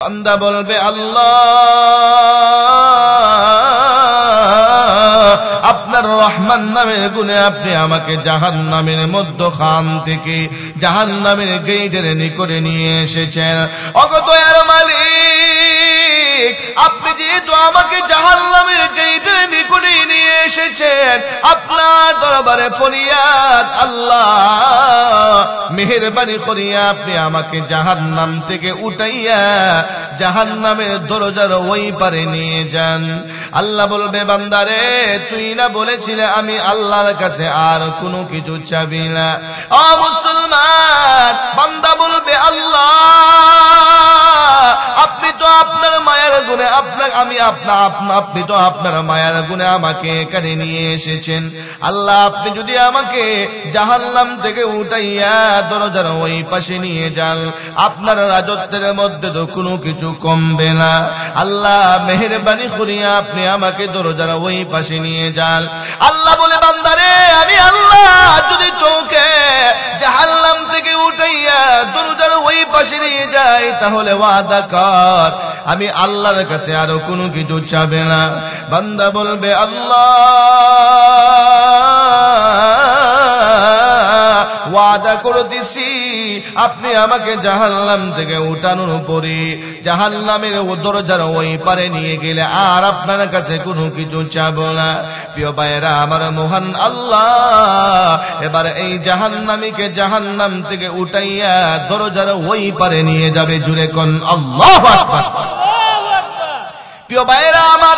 বান্দা বলবে আল্লাহ আপনার রহমান নামের গুণে আপনি আমাকে জাহান্নামের মধ্যখান থেকে জাহান্নামের গেটের নিকটে নিয়ে এসেছেন। ওগো দয়ার মালিক, আপনি যেহেতু আমাকে জাহান্নামের গেটের নিকটে নিয়ে এসেছেন, আপনার দরবারে ফরিয়াদ আল্লাহ মেহেরবানি করিয়া আপনি আমাকে জাহান্নাম থেকে উঠাইয়া জাহান্নামের দরজার ওই পারে নিয়ে যান। আল্লাহ বলবে বান্দারে তুই না বলেছিলে আমি আল্লাহর কাছে আর কোনো কিছু চাবি না। ও মুসলমান, বান্দা বলবে আল্লাহ আপনি তো আপনার মায়ার গুণে আপনি তো আপনার মায়ার গুণে আমাকে এখানে নিয়ে এসেছেন। আল্লাহ আপনি যদি আমাকে জাহান্নাম থেকে উঠাইয়া দরজার ওই পাশে নিয়ে যান, আপনার রাজত্বের মধ্যে তো কোনো কিছু কমবে না। আল্লাহ মেহেরবানি করিয়া আপনি আমাকে দরজার ওই পাশে নিয়ে যান। আল্লাহ বলে বান্দারে আমি আল্লাহ যদি তোকে জাহান্নাম থেকে উঠাইয়া দরজার ওই পাশে নিয়ে যাই, তাহলে ওয়াদা কর আমি আল্লাহর কাছে আরো কোনো কিছু চাবে না। বান্দা বলবে আল্লাহ ওয়াদা করে দিছি আপনি আমাকে জাহান্নাম থেকে উঠানোর পরে জাহান্নামের দরজার ওই পারে নিয়ে গেলে আর আপনার কাছে কোনো কিছু চাবো না। প্রিয় ভাইরা আমার, মহান আল্লাহ এবার এই জাহান্নামীকে জাহান্নাম থেকে উঠাইয়া দরজার ওই পারে নিয়ে যাবে। জুড়ে কোন আল্লাহু আকবার। প্রিয় ভাইরা আমার,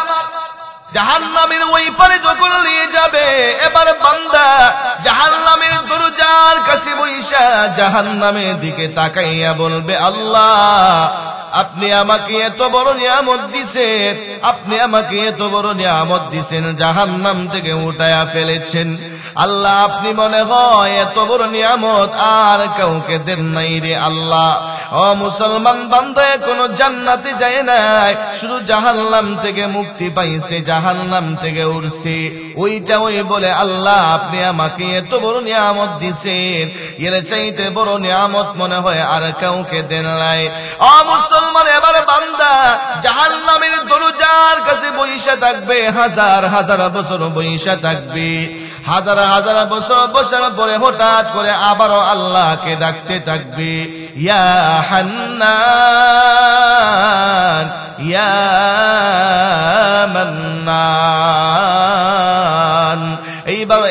জাহান্নামের ওই পারে যখন নিয়ে যাবে, এবার বান্দা জাহান্নামের দরজার কাছে বইসা জাহান্নামের দিকে তাকাইয়া বলবে আল্লাহ আপনি আমাকে এত বড় নিয়ামত দিছেন, আপনি আমাকে এত বড় নিয়ামত দিছেন, জাহান্নাম থেকে উঠায়া ফেলেছেন। আল্লাহ আপনি মনে হয় এত বড় নিয়ামত আর কাউকে দেন নাই রে আল্লাহ। ও মুসলমান বান্দা কোনো জান্নাতে যায় নাই, শুধু জাহান্নাম থেকে মুক্তি পাইছে, জাহান্নাম থেকে উঠছে। ওইটা ওই বলে আল্লাহ আপনি আমাকে এত বড় নিয়ামত দিছেন, এর চাইতে বড় নিয়ামত মনে হয় আর কাউকে দেন নাই। ও মুসলমান, এবার বান্দা জাহান্নামের দরজার কাছে বইসা থাকবে, হাজার হাজার বছর বইসা থাকবে। হাজার হাজার বছর বসার পরে হঠাৎ করে আবারও আল্লাহকে ডাকতে থাকবে, ইয়া হান্নান ইয়া মান্নান।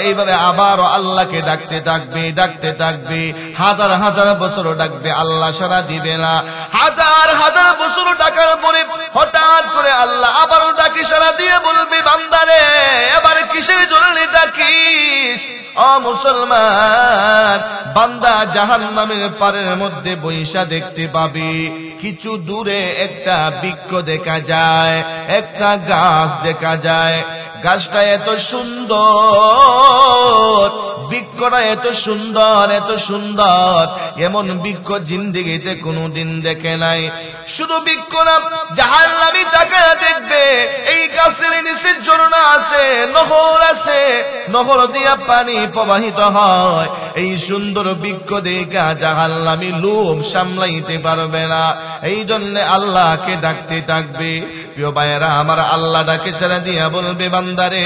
এইভাবে আবারও আল্লাহকে ডাকতে থাকবে। হাজার হাজার বছর ডাকবে, আল্লাহ সাড়া দিবে না। হাজার হাজার বছর ডাকার পরে হঠাৎ করে আল্লাহ আবারও ডাকে, সাড়া দিয়ে বলবে বান্দারে এবার কিসের জন্য ডাকিস? ও মুসলমান, বান্দা জাহান্নামের পারের মধ্যে বৈশা দেখতে পাবে, কিছু দূরে একটা বৃক্ষ দেখা যায়, একটা গাছ দেখা যায়। গাছটা এত সুন্দর, বৃক্ষটা এত সুন্দর, এত সুন্দর, এমন বৃক্ষ জিন্দেগিতে কোনোদিন দেখে নাই। শুধু বৃক্ষ না, জাহান্নামী তাকায়া দেখবে এই গাছের নিচে ঝর্ণা আছে, নহর আছে, নহর দিয়া পানি প্রবাহিত হয়। এই সুন্দর বৃক্ষ দেখা জাহান্নামী লোভ সামলাইতে পারবে না, এই জন্য আল্লাহকে ডাকতে থাকবে। প্রিয় ভাইয়েরা আমার, আল্লাহ ডাকে সাড়া দিয়া বলবে বান্দারে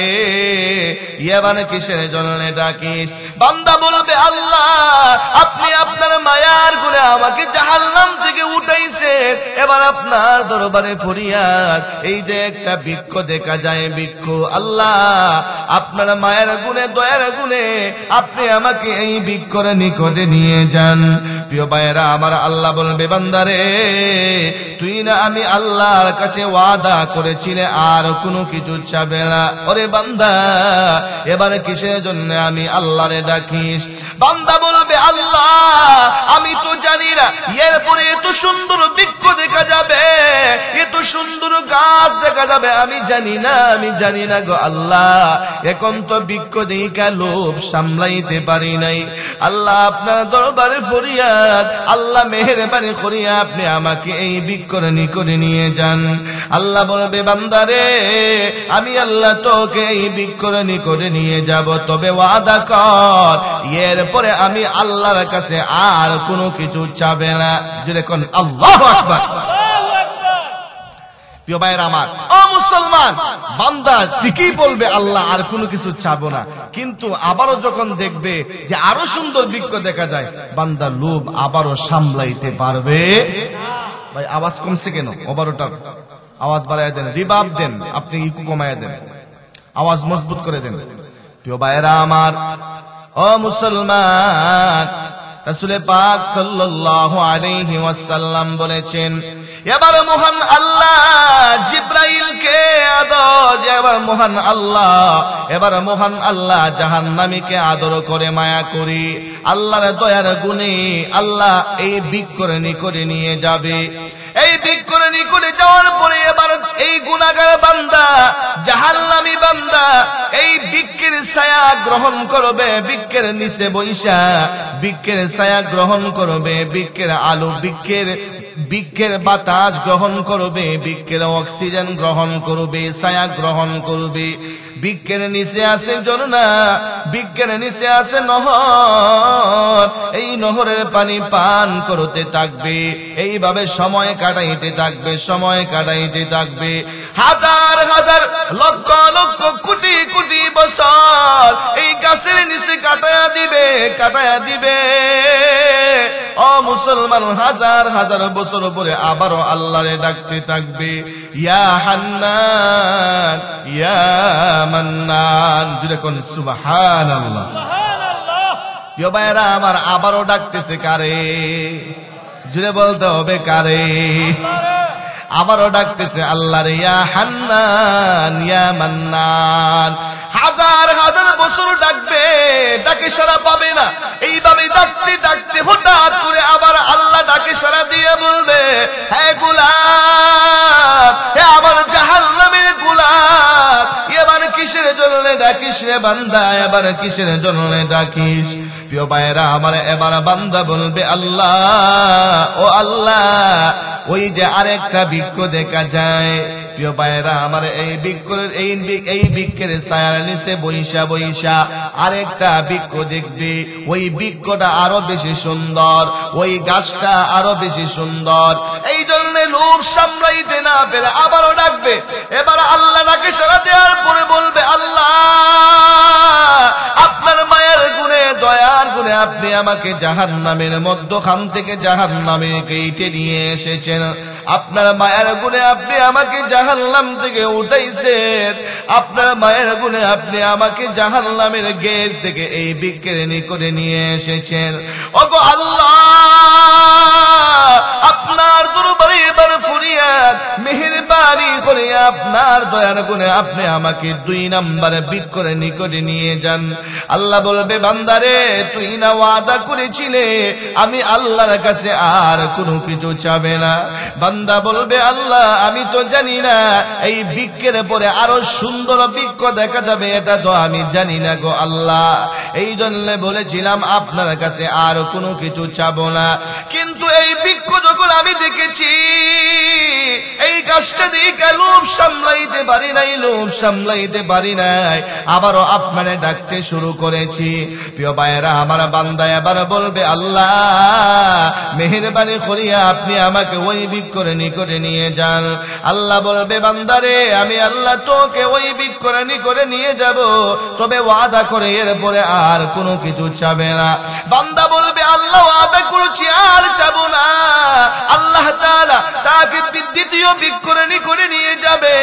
এবার কিসের জন্য ডাকিস? বান্দা বলবে আল্লাহ আপনি আপনার মায়ার গুণে আমাকে জাহান্নাম থেকে উঠাইছেন, এবার আপনার দরবারে ফরিয়াদ। এই যে একটা বৃক্ষ দেখা যায়, বৃক্ষ, আল্লাহ আপনার মায়ের গুণে দয়ার গুণে আপনি আমাকে এই বৃক্ষর নিকটে নিয়ে যান। প্রিয় ভাইয়েরা আমার, আল্লাহ বলবে বান্দারে তুই না আমি আল্লাহর কাছে ওয়াদা করেছিলে আর কোনো কিছু চাবে না। ওরে বান্দা এবারে কিসের জন্য আমি আল্লাহরে ডাকিস? বান্দা বলবে আল্লাহ আমি তো জানি না এরপরে এত সুন্দর বৃক্ষ দেখা যাবে, এত সুন্দর গাছ দেখা যাবে, আমি জানি না গো আল্লাহ। এখন তো বৃক্ষ দেখা লোভ সামলাইতে পারি নাই। আল্লাহ আপনার দরবারে ফরিয়াদ, আল্লাহ মেহেরবানি করিয়া আপনি আমাকে এই বৃক্ষর নিকটে নিয়ে যান। আল্লাহ বলবে বান্দারে আমি আল্লাহ তোকে এই বৃক্ষর নিকটে নিয়ে যাব, তবে ওয়াদা কর এরপরে আমি আল্লাহর কাছে আর কোনো কিছু চাবে না। যেরকম আল্লাহু আকবার। প্রিয় ভাইয়েরা আমার, ও মুসলমান, বান্দা ঠিকই বলবে আল্লাহ আর কোনো কিছু চাবো না, কিন্তু আবারও যখন দেখবে যে আরো সুন্দর বৃক্ষ দেখা যায়, বান্দা লোভ আবারও সামলাইতে পারবে। ভাই আওয়াজ কমছে কেন? ওভারটা আওয়াজ বাড়ায় দেন, রিবাব দেন, আপনি ইকো কমায় দেন, আওয়াজ মজবুত করে দেন। প্রিয় ভাইয়েরা আমার, ও মুসলমান, রাসূল পাক সাল্লাল্লাহু আলাইহি ওয়াসাল্লাম বলেছেন, এবার মহান আল্লাহ জিব্রাইলকে আদর, এবার মহান আল্লাহ জাহান্নামীকে আদর করে মায়া করি, আল্লাহর দয়ার গুণে আল্লাহ এই বৃক্ষের নিকটে নিয়ে যাবে। এই বৃক্ষের নিকটে যাওয়ার পরে এবার এই গুনাহগার বান্দা, জাহান্নামী বান্দা এই বৃক্ষের ছায়া গ্রহণ করবে, বৃক্ষের নিচে বৈশা বৃক্ষের ছায়া গ্রহণ করবে, বৃক্ষের আলো, বৃক্ষের বাতাস গ্রহণ করবে, বৃক্ষের অক্সিজেন গ্রহণ করবে, ছায়া গ্রহণ করবে। বৃক্ষের নিচে আছে ঝর্ণা, বৃক্ষের নিচে আছে নহর, এই নহরের পানি পান করতে থাকবে, এইভাবে সময় কাটাইতে থাকবে। হাজার হাজার লক্ষ লক্ষ কোটি কোটি বছর এই গাছের নিচে কাটায়া দিবে। ও মুসলমান, হাজার হাজার বছর পরে আবারও আল্লাহরে ডাকতে থাকবে, ইয়া হান্নান ইয়া মান্নান, জুড়ে কোন সুবহানাল্লাহ। প্রিয় ভাইয়েরা আমার, আবারও ডাকতেছে কারে? জুড়ে বলতে হবে কারে? আবারও ডাকতেছে আল্লাহরে, ইয়া হান্নান ইয়া মান্নান। হাজার হাজার বছর ডাকবে, ডাকে সাড়া পাবে না। এইভাবে ডাকতে ডাকতে হঠাৎ করে আবার আল্লাহ ডাকে সাড়া দিয়ে বলবে, হে গোলাম, হে আমার জাহান্নামের গোলাম, এবার কিসের জন্য ডাকিস রে বান্দা, এবার কিসের জন্য ডাকিস? প্রিয় ভাইয়েরা আমার, এবার বান্দা বলবে, আল্লাহ, ও আল্লাহ, ওই যে আরেকটা বৃক্ষ দেখা যায়। প্রিয় ভাইয়েরা আমার, এই বৃক্ষের ছায়ার নিচে বৈশা আরেকটা বৃক্ষ দেখবে, ওই বৃক্ষটা আরো বেশি সুন্দর, ওই গাছটা আরো বেশি সুন্দর। এই জন্য লোভ সামলাইতে না পেরে আবারও ডাকবে। এবার আল্লাহ ডাকে সাড়া দেওয়ার পরে বলবে, আল্লাহ, আপনার মায়ের গুণে, দয়ার গুণে আপনি আমাকে জাহান্নামের মধ্যখান থেকে জাহান্নামে কেটে নিয়ে এসেছেন। আপনার মায়ের গুণে আপনি আমাকে জাহান্নাম থেকে উঠাইছেন। আপনার মায়ের গুণে আপনি আমাকে জাহান্নামের গেট থেকে এই বৃক্ষের নিকটে নিয়ে এসেছেন। ওগো আল্লাহ, আপনার দরবারে এবার ফরিয়াদ, মেহেরবানি করে আপনার দয়ার গুণে আপনি আমাকে 2 নম্বর বৃক্ষের নিকটে নিয়ে যান। আল্লাহ বলবে, বান্দারে, তুই না ওয়াদা করেছিলে আমি আল্লাহর কাছে আর কোনো কিছু চাবে না। বান্দা বলবে, আল্লাহ, আমি তো জানি না এই বৃক্ষের পরে আরো সুন্দর বৃক্ষ দেখা যাবে, এটা তো আমি জানি না গো আল্লাহ। এই জন্য বলেছিলাম আপনার কাছে আর কোনো কিছু চাবো না। কিন্তু এই বৃক্ষ যখন আমি দেখেছি, এই গাছটা দেখে লোভ সামলাইতে পারি নাই, আবারও আপনারে ডাকতে শুরু করেছি। প্রিয় ভাইয়েরা আমার, বান্দা এবার বলবে, আল্লাহ, মেহেরবানি করিয়া আপনি আমাকে ওই বৃক্ষের নিকটে নিয়ে যান। আল্লাহ বলবে, বান্দারে, আমি আল্লাহ তোকে ওই বৃক্ষের নিকটে নিয়ে যাব, তবে ওয়াদা করে এরপরে আর কোনো কিছু চাবে না। বান্দা বলবে, আল্লাহ, ওয়াদা করেছি আর চাবো না। আল্লাহ তাআলা তাকে দ্বিতীয় বৃক্ষের নিকটে নিয়ে যাবে।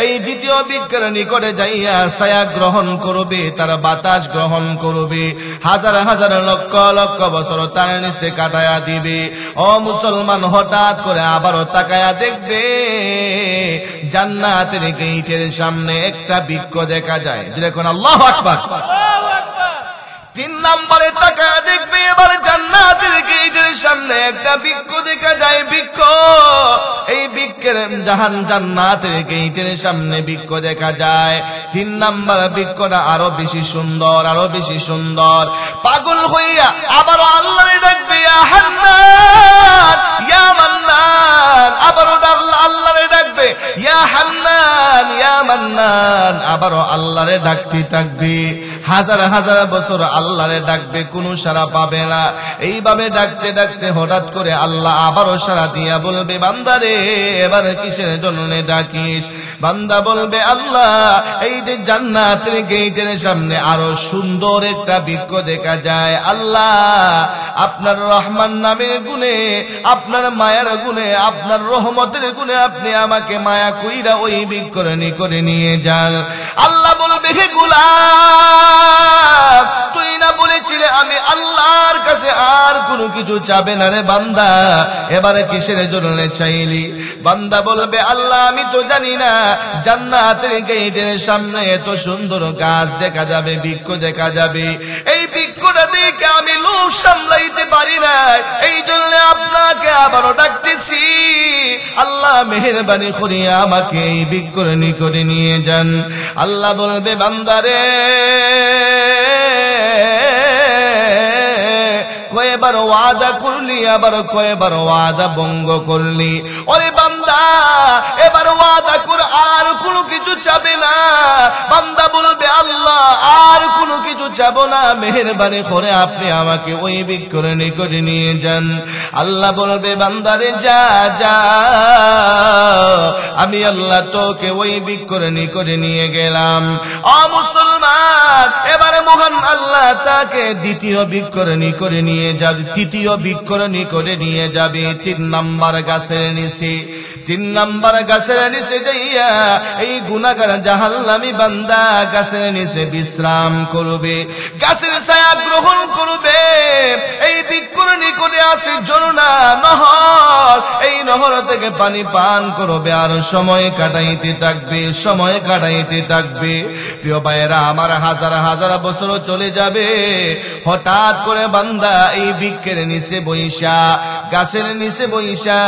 এই দ্বিতীয় বৃক্ষের নিকটে যাইয়া ছায়া গ্রহণ করবে, তার বাতাস গ্রহণ করবে, হাজার হাজার লক্ষ লক্ষ বছর তার নিচে কাটায়া দিবে। ও মুসলমান, হঠাৎ করে আবারও তাকায়া দেখবে, জান্নাতের গেটের সামনে একটা বৃক্ষ দেখা যায়। দেখুন, আল্লাহু আকবার। 3 নম্বরে তাকায়া দেখবে, এবার জান্নাতের গেটের সামনে একটা বৃক্ষ দেখা যায়। বৃক্ষ, এই বৃক্ষের জান্নাতের গেটের সামনে বৃক্ষ দেখা যায়। 3 নম্বর বৃক্ষটা আরো বেশি সুন্দর। পাগল হইয়া আবার আল্লাহরে ডাকবে, ইয়া হান্নান ইয়া মান্নান। আবার আল্লাহরে ডাকবে, ইয়া হান্নান ইয়া মান্নান, আবারও আল্লাহরে ডাকতে থাকবে। হাজার হাজার বছর আল্লাহরে ডাকবে, কোনো সাড়া পাবে না। এইভাবে ডাকতে ডাকতে হঠাৎ করে আল্লাহ আবারও সাড়া দিয়া বলবে, বান্দারে এবার কিসের জন্য ডাকিস? বান্দা বলবে, আল্লাহ এই যে জান্নাতের গেটের সামনে আরো সুন্দর একটা বৃক্ষ দেখা যায়, আল্লাহ আপনার রহমান নামের গুণে, আপনার মায়ার গুণে, আপনার রহমতের গুণে আপনি আমাকে মায়া কইরা ওই বৃক্ষর নিকটে নিয়ে যান। আল্লাহ বলবে, হে গোলাম, তুই না বলেছিলে আমি আল্লাহর কাছে আর কোনো কিছু চাবে না রে বান্দা, এবারে কিসের জন্য চাইলি? বান্দা বলবে, আল্লাহ আমি তো জানি না জান্নাতের গেটের সামনে এত সুন্দর গাছ দেখা যাবে, বৃক্ষ দেখা যাবে, এই বৃক্ষটা দেখে আমি লোভ সামলাইতে পারি না, এই জন্য আপনাকে আবারও ডাকতেছি, আল্লাহ মেহেরবানি করিয়া আমাকে এই বৃক্ষর নিকটে নিয়ে যান। আল্লাহ বলবে, বান্দারে কয়েবার ওয়াদা করলি, আবার কয়েবার ওয়াদা ভঙ্গ করলি, ওরে বান্দা এবার ওয়াদা কর আর কোনো কিছু চাবে না। বান্দা বলবে, আল্লাহ আর কোনো কিছু চাবো না, মেহেরবানি করে আপনি আমাকে ওই বৃক্ষর নিকটে নিয়ে যান। আল্লাহ বলবে, বান্দারে যা যা, আমি আল্লাহ তোকে ওই বৃক্ষর নিকটে নিয়ে গেলাম। ও মুসলমান, এবারে মহান আল্লাহ তাকে দ্বিতীয় বৃক্ষর নিকটে নিয়ে যাবে, তৃতীয় বৃক্ষর নিকটে নিয়ে যাবে, 3 নাম্বার গাছের নিচে। 3 নাম্বার গাছের নিচে যাইয়া এই গুনাহগার জাহান্নামী বান্দা গাছের নিচে বিশ্রাম করবে, গাছের ছায়া গ্রহণ করবে। এই বৃক্ষর নিকটে আছে ঝর্ণা, নহর, এই নহর থেকে পানি পান করবে আর সময় কাটাইতে থাকবে, সময় কাটাইতে থাকবে। প্রিয় ভাইয়েরা আমার, হাজার হাজার বছর চলে যাবে, হঠাৎ করে বান্দা এই বৃক্ষের নিচে বইসা, গাছের নিচে বইসা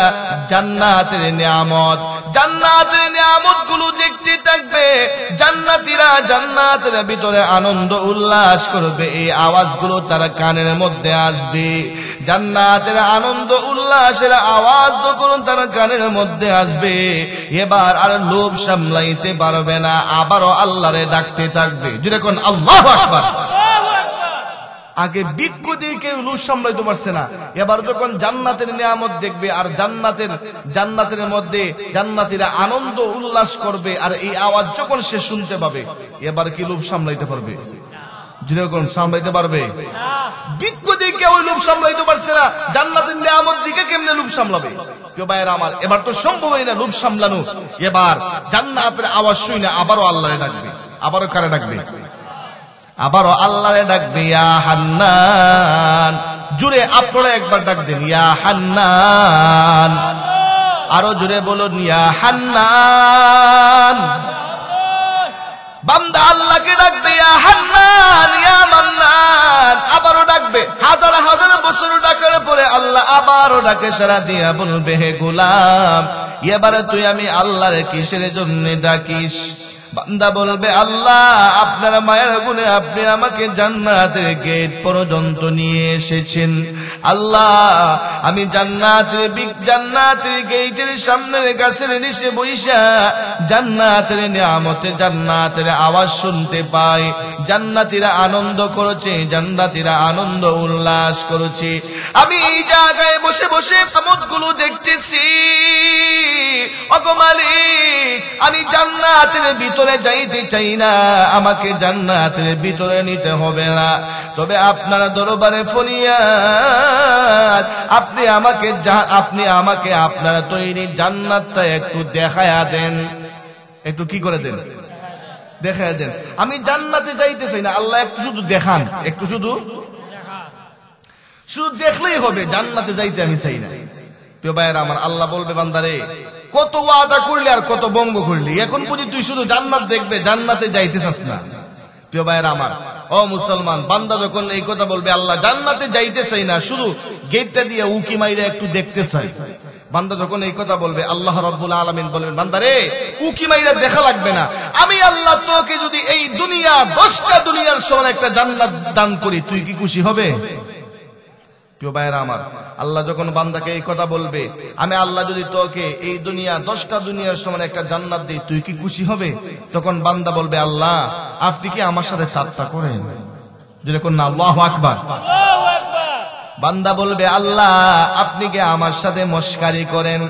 জান্নাতের নিয়ামত, জান্নাতের নিয়ামত গুলো দেখতে থাকবে। জান্নাতীরা জান্নাতের ভিতরে আনন্দ উল্লাস করবে, এই আওয়াজগুলো তার কানের মধ্যে আসবে। জান্নাতের আনন্দ উল্লাসের আওয়াজ যখন তার কানের মধ্যে আসবে, এবার আর লোভ সামলাইতে পারবে না, আবারও আল্লাহরে ডাকতে থাকবে। যেরকম আল্লাহু আকবার। আগে বৃক্ষ দিয়ে কেউ লোভ সামলাইতে পারছে না, এবার যখন জান্নাতের নিয়ামত দেখবে আর জান্নাতের মধ্যে জান্নাতীরা আনন্দ উল্লাস করবে, আর এই আওয়াজ যখন সে শুনতে পাবে, এবার কি লোভ সামলাইতে পারবে? যেরকম সামলাইতে পারবে? বৃক্ষ দিয়ে কেউ লোভ সামলাইতে পারছে না, জান্নাতের নিয়ামত দিকে কেমনে লোভ সামলাবে? কেউ ভাইয়েরা আমার, এবার তো সম্ভবই না লোভ সামলানো। এবার জান্নাতের আওয়াজ শুনে আবারও আল্লাহরে ডাকবে। আবারও কারে ডাকবে? আবারও আল্লাহরে ডাকবে, ইয়া হান্নান। জুড়ে আপনারা একবার ডাক দেন, ইয়া হান্নান। আরো জুড়ে বলুন, ইয়া হান্নান। বান্দা আল্লাহকে ডাকবে, ইয়া হান্নান ইয়া মান্নান। আবারও ডাকবে, হাজার হাজার বছর ডাকার পরে আল্লাহ আবারও ডাকে, সারা দিয়া বলবে, হে গোলাম, এবারে তুই আমি আল্লাহরে কিসের জন্য ডাকিস? বান্দা বলবে, আল্লাহ আপনার মায়ের গুণে আপনি আমাকে জান্নাতের গেট পর্যন্ত নিয়ে এসেছেন, আল্লাহ আমি জান্নাতের গেটের সামনের গাছের নিচে বইসা জান্নাতের নিয়ামতে জান্নাতের আওয়াজ শুনতে পাই, জান্নাতীরা আনন্দ করেছে, জান্নাতীরা আনন্দ উল্লাস করেছে, আমি এই জায়গায় বসে বসে আমোদগুলো দেখতেছি। ওগো মালিক, আমি জান্নাতের ভিতরে যাইতে চাই না, আমাকে জান্নাতের ভিতরে নিতে হবে না, তবে আপনার দরবারে ফরিয়াদ, আপনি আমাকে আপনার তৈরি জান্নাতটা একটু দেখায়া দেন। একটু কি করে দেন? দেখায়া দেন। আমি জান্নাতে যাইতে চাই না, আল্লাহ একটু শুধু দেখান, একটু শুধু দেখলেই হবে, জান্নাতে যাইতে আমি চাই না। প্রিয় ভাইয়েরা আমার, আল্লাহ বলবে, বান্দারে কত ওয়াদা করলি আর কত ভঙ্গ করলি, এখন বুঝি তুই শুধু জান্নাত দেখবে, জান্নাতে যাইতে চাস না। প্রিয় ভাইয়েরা আমার, ও মুসলমান, বান্দা যখন এই কথা বলবে, আল্লাহ জান্নাতে যাইতে চাই না, শুধু গেটটা দিয়ে উকি মাইরা একটু দেখতে চাই, বান্দা যখন এই কথা বলবে, আল্লাহ রাব্বুল আলামিন বলবেন, বান্দারে উকি মাইরা দেখা লাগবে না, আমি আল্লাহ তোকে যদি এই দুনিয়া 10টা দুনিয়ার সমান একটা জান্নাত দান করি, তুই কি খুশি হবে? প্রিয় ভাইরা আমার, আল্লাহ যখন বান্দাকে এই কথা বলবে, আমি আল্লাহ যদি তোকে এই দুনিয়া 10টা দুনিয়ার সমান একটা জান্নাত দিই, তুই কি খুশি হবে? তখন বান্দা বলবে, আল্লাহ আপনি কি আমার সাথে ঠাট্টা করেন? যেরকম না, আল্লাহু আকবার। বান্দা বলবে, আল্লাহ আপনি কি আমার সাথে মশকারি করেন?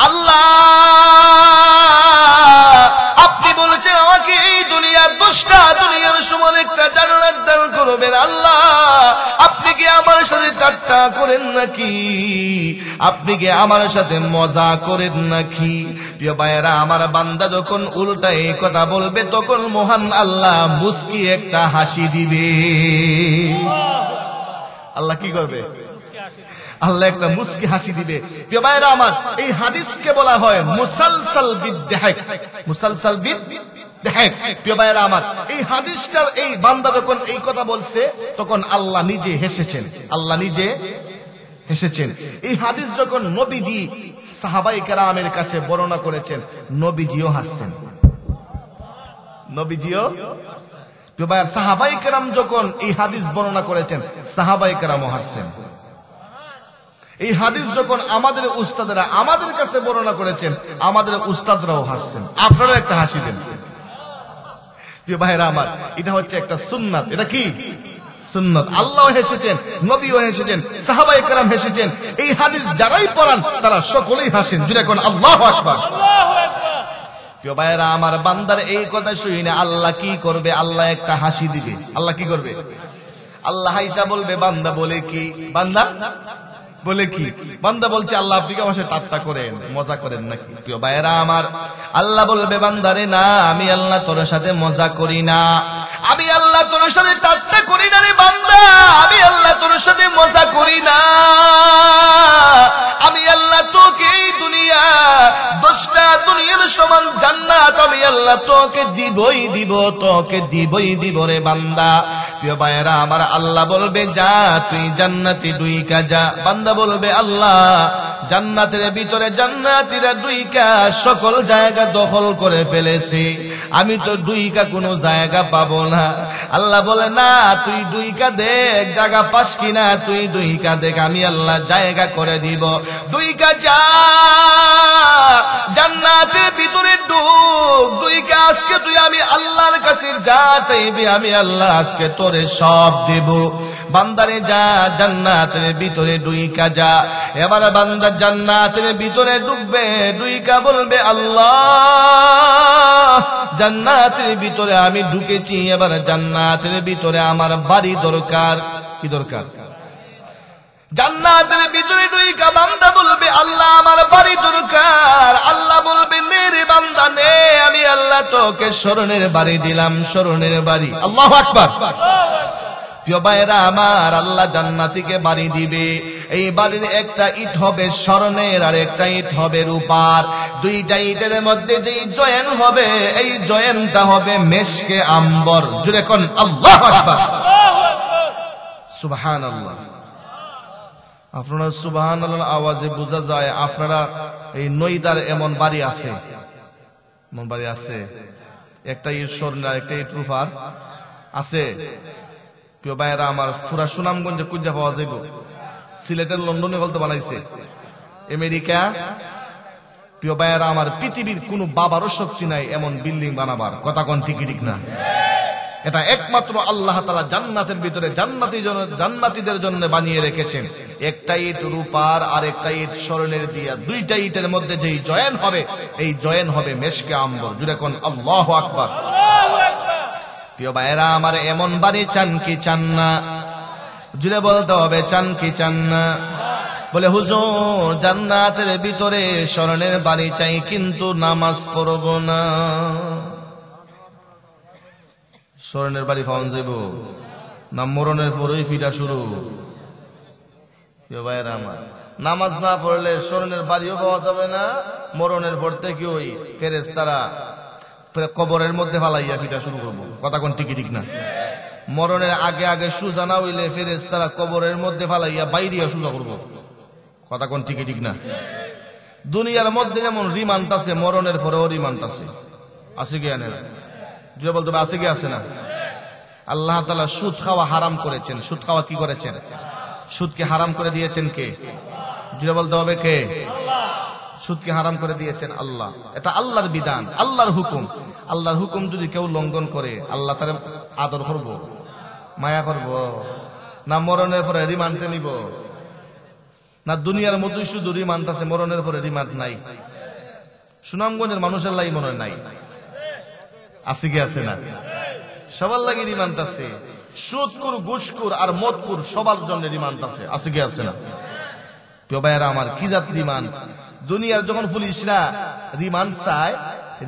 আল্লাহ আপনি বলেছেন আমাকে এই দুনিয়ার 10টা দুনিয়ার সমান একটা জান্নাত দান করবেন, আল্লাহ আপনি কি আমার সাথে ঠাট্টা করেন নাকি? আপনি কি আমার সাথে মজা করেন নাকি? প্রিয় ভাইয়েরা আমার, বান্দা যখন উল্টা এই কথা বলবে, তখন মহান আল্লাহ মুস্কি একটা হাসি দিবে। আল্লাহ কি করবে? আল্লাহ একটা মুস্কি হাসি দিবে। প্রিয় ভাইরা আমার, এই হাদিসকে বলা হয় মুসালসাল বিদ্দাহিক। মুসালসাল বিদ্দাহিক। প্রিয় ভাইরা আমার, এই হাদিসটার এই বান্দা যখন এই কথা বলছে, তখন আল্লাহ নিজে হেসেছেন। আল্লাহ নিজে হেসেছেন। এই হাদিস যখন নবীজি সাহাবায়ে কেরামের কাছে বর্ণনা করেছেন, নবীজিও হাসছেন। নবীজিও, প্রিয় ভাইরা, সাহাবায়ে কেরাম যখন এই হাদিস বর্ণনা করেছেন, সাহাবায়ে কেরামও হাসছেন। এই হাদিস যখন আমাদের উস্তাদরা আমাদের কাছে বর্ণনা করেছেন, আমাদের উস্তাদরাও হাসছেন। আপনারা একটা হাসি দেন। প্রিয় ভাইরা আমার, এটা হচ্ছে একটা সুন্নাত। এটা কি সুন্নাত? আল্লাহ হেসেছেন, নবীও হেসেছেন, সাহাবায়ে কেরাম হেসেছেন। এই হাদিস যারাই পড়ান তারা সকলেই হাসেন। জুড়ে কোন আল্লাহু আকবার। প্রিয় ভাইরা আমার, বান্দার এই কথা শুনে আল্লাহ কি করবে? আল্লাহ একটা হাসি দিবে। আল্লাহ কি করবে? আল্লাহ হাইসা বলবে, বান্দা বলে কি? বান্দা বলে কি? বান্দা বলছে, আল্লাহ আপনি কি আমার সাথে ঠাট্টা করেন, মজা করেন নাকি? প্রিয় ভাইরা আমার, আল্লাহ বলবে, বান্দারে না, আমি আল্লাহ তোর সাথে মজা করি না, আমি আল্লাহ তোর সাথে ঠাট্টা করি না রে বান্দা, আমি আল্লাহ তোর সাথে মজা করি না। আমি আল্লাহ তোকে এই দুনিয়া 10টা দুনিয়ার সমান জান্নাত আমি আল্লাহ তোকে দিবই দিব, তোকে দিবই দিব রে বান্দা। প্রিয় ভাইরা আমার, আল্লাহ বলবে, যা তুই জান্নাতে ঢুইকা যা। বান্দা বলবে, আল্লাহ জান্নাতের ভিতরে জান্নাতীরা ঢুইকা সকল জায়গা দখল করে ফেলেছে, আমি তো ঢুইকা কোনো জায়গা পাবো না। আল্লাহ বলে, না তুই ঢুইকা দেখ, জায়গা পাস কিনা, তুই ঢুইকা দেখ, আমি আল্লাহ জায়গা করে দিব। ঢুইকা যা, জান্নাতের ভিতরে ঢুক, ঢুইকা আজকে তুই আমি আল্লাহর কাছে যা চাইবি, আমি আল্লাহ আজকে তোরে সব দেব। বান্দারে যা, জান্নাতের ভিতরে ঢুইকা যা। এবার বান্দা জান্নাতের ভিতরে ঢুকবে, ঢুইকা বলবে, আল্লাহ জান্নাতের ভিতরে আমি ঢুকেছি, এবার জান্নাতের ভিতরে আমার বাড়ি দরকার। কি দরকার? জান্নাতের ভিতরে ঢুইকা বান্দা বলবে, আল্লাহ আমার বাড়ি দরকার। আল্লাহ বলবে, নে রে বান্দা নে, আমি আল্লাহ তোকে স্মরণের বাড়ি দিলাম, স্মরণের বাড়ি। আল্লাহু আকবার। প্রিয় ভাইরা আমার, আল্লাহ জান্নাতীকে বাড়ি দিবে। এই বাড়ির একটা ইট হবে স্বর্ণের, আর একটা ইট হবে রূপার। দুইটা ইটের মধ্যে যেই জয়েন হবে, এই জয়েনটা হবে মেশকে আম্বর। জুড়ে কোন আল্লাহু আকবার। সুবহানাল্লাহ। আপনারা সুবহানাল্লাহ আওয়াজে বোঝা যায় আপনারা এই নইদার এমন বাড়ি আছে, এমন বাড়ি আছে, একটা ইট স্বর্ণের, একটা ইট রূপার আছে। প্রিয় ভাইয়েরা আমার, পুরা সুনামগঞ্জে কুঞ্জা পাওয়া যাইব। সিলেটের লন্ডনে বলতে বানাইছে, আমেরিকা। প্রিয় ভাইয়েরা আমার, পৃথিবীর কোন বাবারও শক্তি নাই এমন বিল্ডিং বানাবার। কথা কোন ঠিক ঠিক না? এটা একমাত্র আল্লাহ তাআলা জান্নাতের ভিতরে জান্নাতীদের জন্য বানিয়ে রেখেছেন। একটা ইট রূপার আর একটা ইট স্বর্ণের দিয়া, দুইটা ইটের মধ্যে যেই জয়েন হবে, এই জয়েন হবে মেশকে আম্বর। জুড়ে কোন আল্লাহু আকবার। প্রিয় ভাইরা আমার, এমন বাড়ি চান কি চান না? জুড়ে বলতে হবে, চান কি চান না? বলে, হুজুর জান্নাতের ভিতরে স্মরণের বাড়ি চাই, কিন্তু নামাজ পড়ব না। স্মরণের বাড়ি পাওয়া যাইব না? মরণের পরই ফিরা শুরু। প্রিয় ভাইরা আমার, নামাজ না পড়লে স্মরণের বাড়িও পাওয়া যাবে না। মরণের পর থেকে ওই ফেরেশতারা কবরের মধ্যে ফালাইয়া ফিটা শুরু করবো। কথা কোন ঠিক ঠিক না? মরণের আগে আগে সুজা না হইলে ফেরেশতারা কবরের মধ্যে ফালাইয়া বাইরিয়া সুজা করবো। কথা কোন ঠিক ঠিক না? দুনিয়ার মধ্যে যেমন রিমান্ড আছে, মরণের পরেও রিমান্ড আছে। আছে কি আনে না? যে বলতে হবে আছে কি আছে না? আল্লাহ তাআলা সুদ খাওয়া হারাম করেছেন। সুদ খাওয়া কি করেছেন? সুদকে হারাম করে দিয়েছেন কে? জুড়ে বলতে হবে কে? সুদকে হারাম করে দিয়েছেন আল্লাহ। এটা আল্লাহর বিধান, আল্লাহর হুকুম। আল্লাহর হুকুম যদি কেউ লঙ্ঘন করে, আল্লাহ তার আদর করব, মায়া করব না? মরণের পরে রিমান্ডে নিব না? দুনিয়ার মধ্যে শুধু রিমান্ড আছে, মরণের পরে রিমান্ড নাই? সুনামগঞ্জের মানুষের লাই মনে হয় নাই, আছে কি আছে না? সবার লাগে রিমান্ড আছে। সুদকুর, ঘুষকুর আর মদকুর সবার জন্য রিমান্ড আছে কি আছে না? প্রিয় ভাইয়েরা আমার, কি জাত রিমান্ড! দুনিয়ার যখন পুলিশরা রিমান্ড চায়,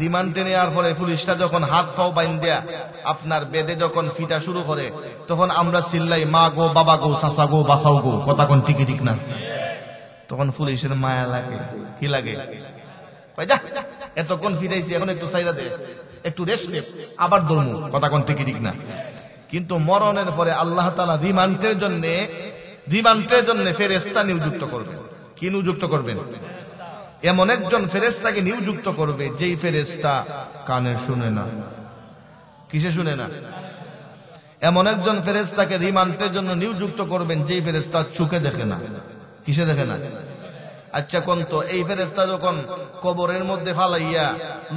রিমান্ডে নেওয়ার পরে পুলিশটা যখন হাত পাও বাইন দেয়া আপনার বেদে যখন ফিটা শুরু করে, তখন আমরা চিল্লাই মা গো, বাবা গো, চাচা গো, বাঁচাও গো। কথা কোন ঠিকই ঠিক না? তখন পুলিশের মায়া লাগে, কি লাগে? এতক্ষণ ফিরাইছি, এখন একটু চাইরা দে, একটু রেস্ট নে, আবার ধর্ম। কথা কোন ঠিকই ঠিক না? কিন্তু মরণের পরে আল্লাহ তাআলা রিমান্ডের জন্য ফেরেশতা নিযুক্ত করবেন। কি নিযুক্ত করবেন? এমন একজন ফেরেশতাকে নিযুক্ত করবে যেই ফেরেশতা কানে শুনে না। কিসে শুনে না? এমন একজন ফেরেশতাকে রিমান্ডের জন্য নিযুক্ত করবেন যেই ফেরেশতা চোখে দেখে না। কিসে দেখে না? আচ্ছা কোন তো এই ফেরেশতা যখন কবরের মধ্যে ফালাইয়া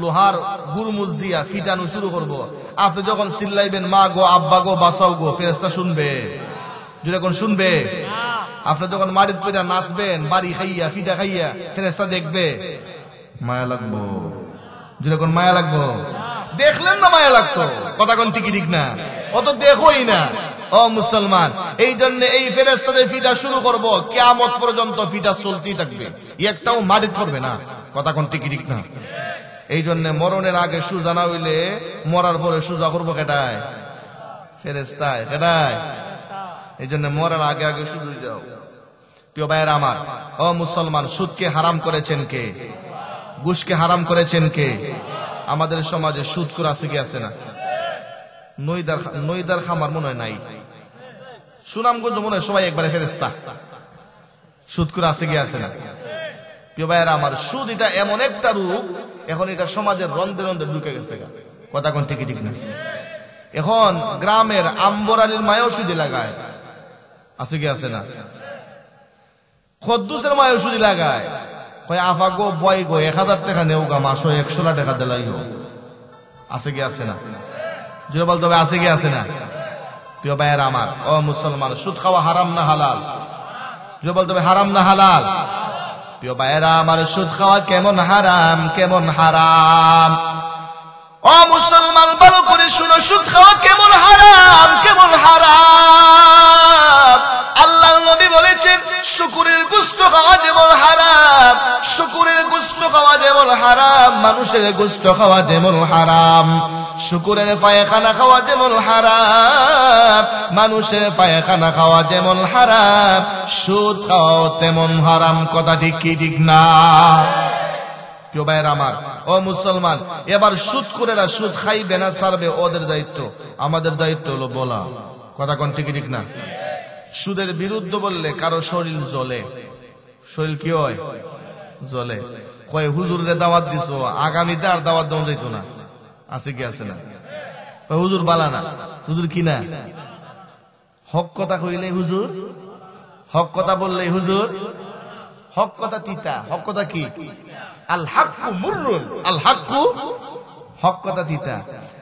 লোহার গুরমুজ দিয়া ফিটানো শুরু করব, আপনি যখন চিল্লাইবেন মা গো, আব্বা গো, বাঁচাও গো, ফেরেশতা শুনবে? যখন শুনবে? আপনি যখন মাটির পয়দা নাচবেন, বাড়ি খাইয়া, ফিটা খাইয়া, ফেরেশতা দেখবে? মায়া লাগবো? যখন মায়া লাগবো? দেখলেন না মায়া লাগতো? কথা কোন ঠিকই ঠিক না? অত দেখোই না। ও মুসলমান, এই জন্য এই ফেরেশতাদের ফিটা শুরু করব, কিয়ামত পর্যন্ত ফিটা চলতেই থাকবে, একটাও মাটি ধরবে না। কথা কোন ঠিকই ঠিক না? এই জন্য মরণের আগে সুজা না হইলে মরার পরে সুজা করবো কেটায়? ফেরেশতায়। কেটায়? এই জন্য মরার আগে আগে শুধু যাও। প্রিয় ভাইয়েরা আমার, ও মুসলমান, সুদকে হারাম করেছেন কে? ঘুষকে হারাম করেছেন কে? আমাদের সমাজে সুদখোর আছে কি আছে না? নইদার খামার মনে হয় নাই, সুনামগঞ্জ মনে হয় সবাই একবারে ফেরেশতা। সুদখোর আছে কি আছে না? প্রিয় ভাইয়েরা আমার, সুদ এটা এমন একটা রূপ, এখন এটা সমাজের রন্ধে রন্ধে ঢুকে গেছে। কথা কোন ঠিকই ঠিক না? এখন গ্রামের আম্বরালির মায়েও সুদি লাগায়, আছে কি আছে না? খদ্দুসের মায়েও সুদি লাগায়, কয় আফা গো, বয় গো, 1000 টাকা নেও গা, মাসো 100 টাকা দিলাই। আছে কি আছে না? জোরে বলতে হবে, আছে কি আছে না? প্রিয় ভাইয়েরা আমার, ও মুসলমান, সুদ খাওয়া হারাম না হালাল? জোরে বলতে হবে, হারাম না হালাল? প্রিয় ভাইয়েরা আমার, সুদ খাওয়া কেমন হারাম, কেমন হারাম! ও মুসলমান, ভালো করে শুনো, সুদ খাওয়া কেমন হারাম, কেমন হারাম! আল্লাহর নবী বলেছেন, শুকুরের গোশত খাওয়া যেমন হারাম, শুকুরের গোশত খাওয়া যেমন হারাম, মানুষের গোশত খাওয়া যেমন হারাম, শুকুরের পায়খানা খাওয়া যেমন হারাম, মানুষের পায়খানা খাওয়া যেমন হারাম, সুদ খাওয়াও তেমন হারাম। কথা ঠিক কি ঠিক না? প্রিয় ভাইয়েরা আমার, ও মুসলমান, এবার সুদখোরেরা সুদ খাইবে না ছাড়বে, ওদের দায়িত্ব। আমাদের দায়িত্ব হলো বলা। কথা কোন ঠিক ঠিক না? সুদের বিরুদ্ধে বললে কারো শরীর জ্বলে। শরীর কি হয়? জ্বলে। কয় হুজুরের দাওয়াত দিছো, আগামীতে আর দাওয়াত দেওয়া যাইতো না। আছে কি আছে না? হুজুর বালা না, হুজুর কি না? হক কথা কইলে হুজুর, হক কথা বললে হুজুর। হক কথা তিতা। হক কথা কি? আল হাক্কু মুররুন, আল হাক্কু, হক কথা তিতা।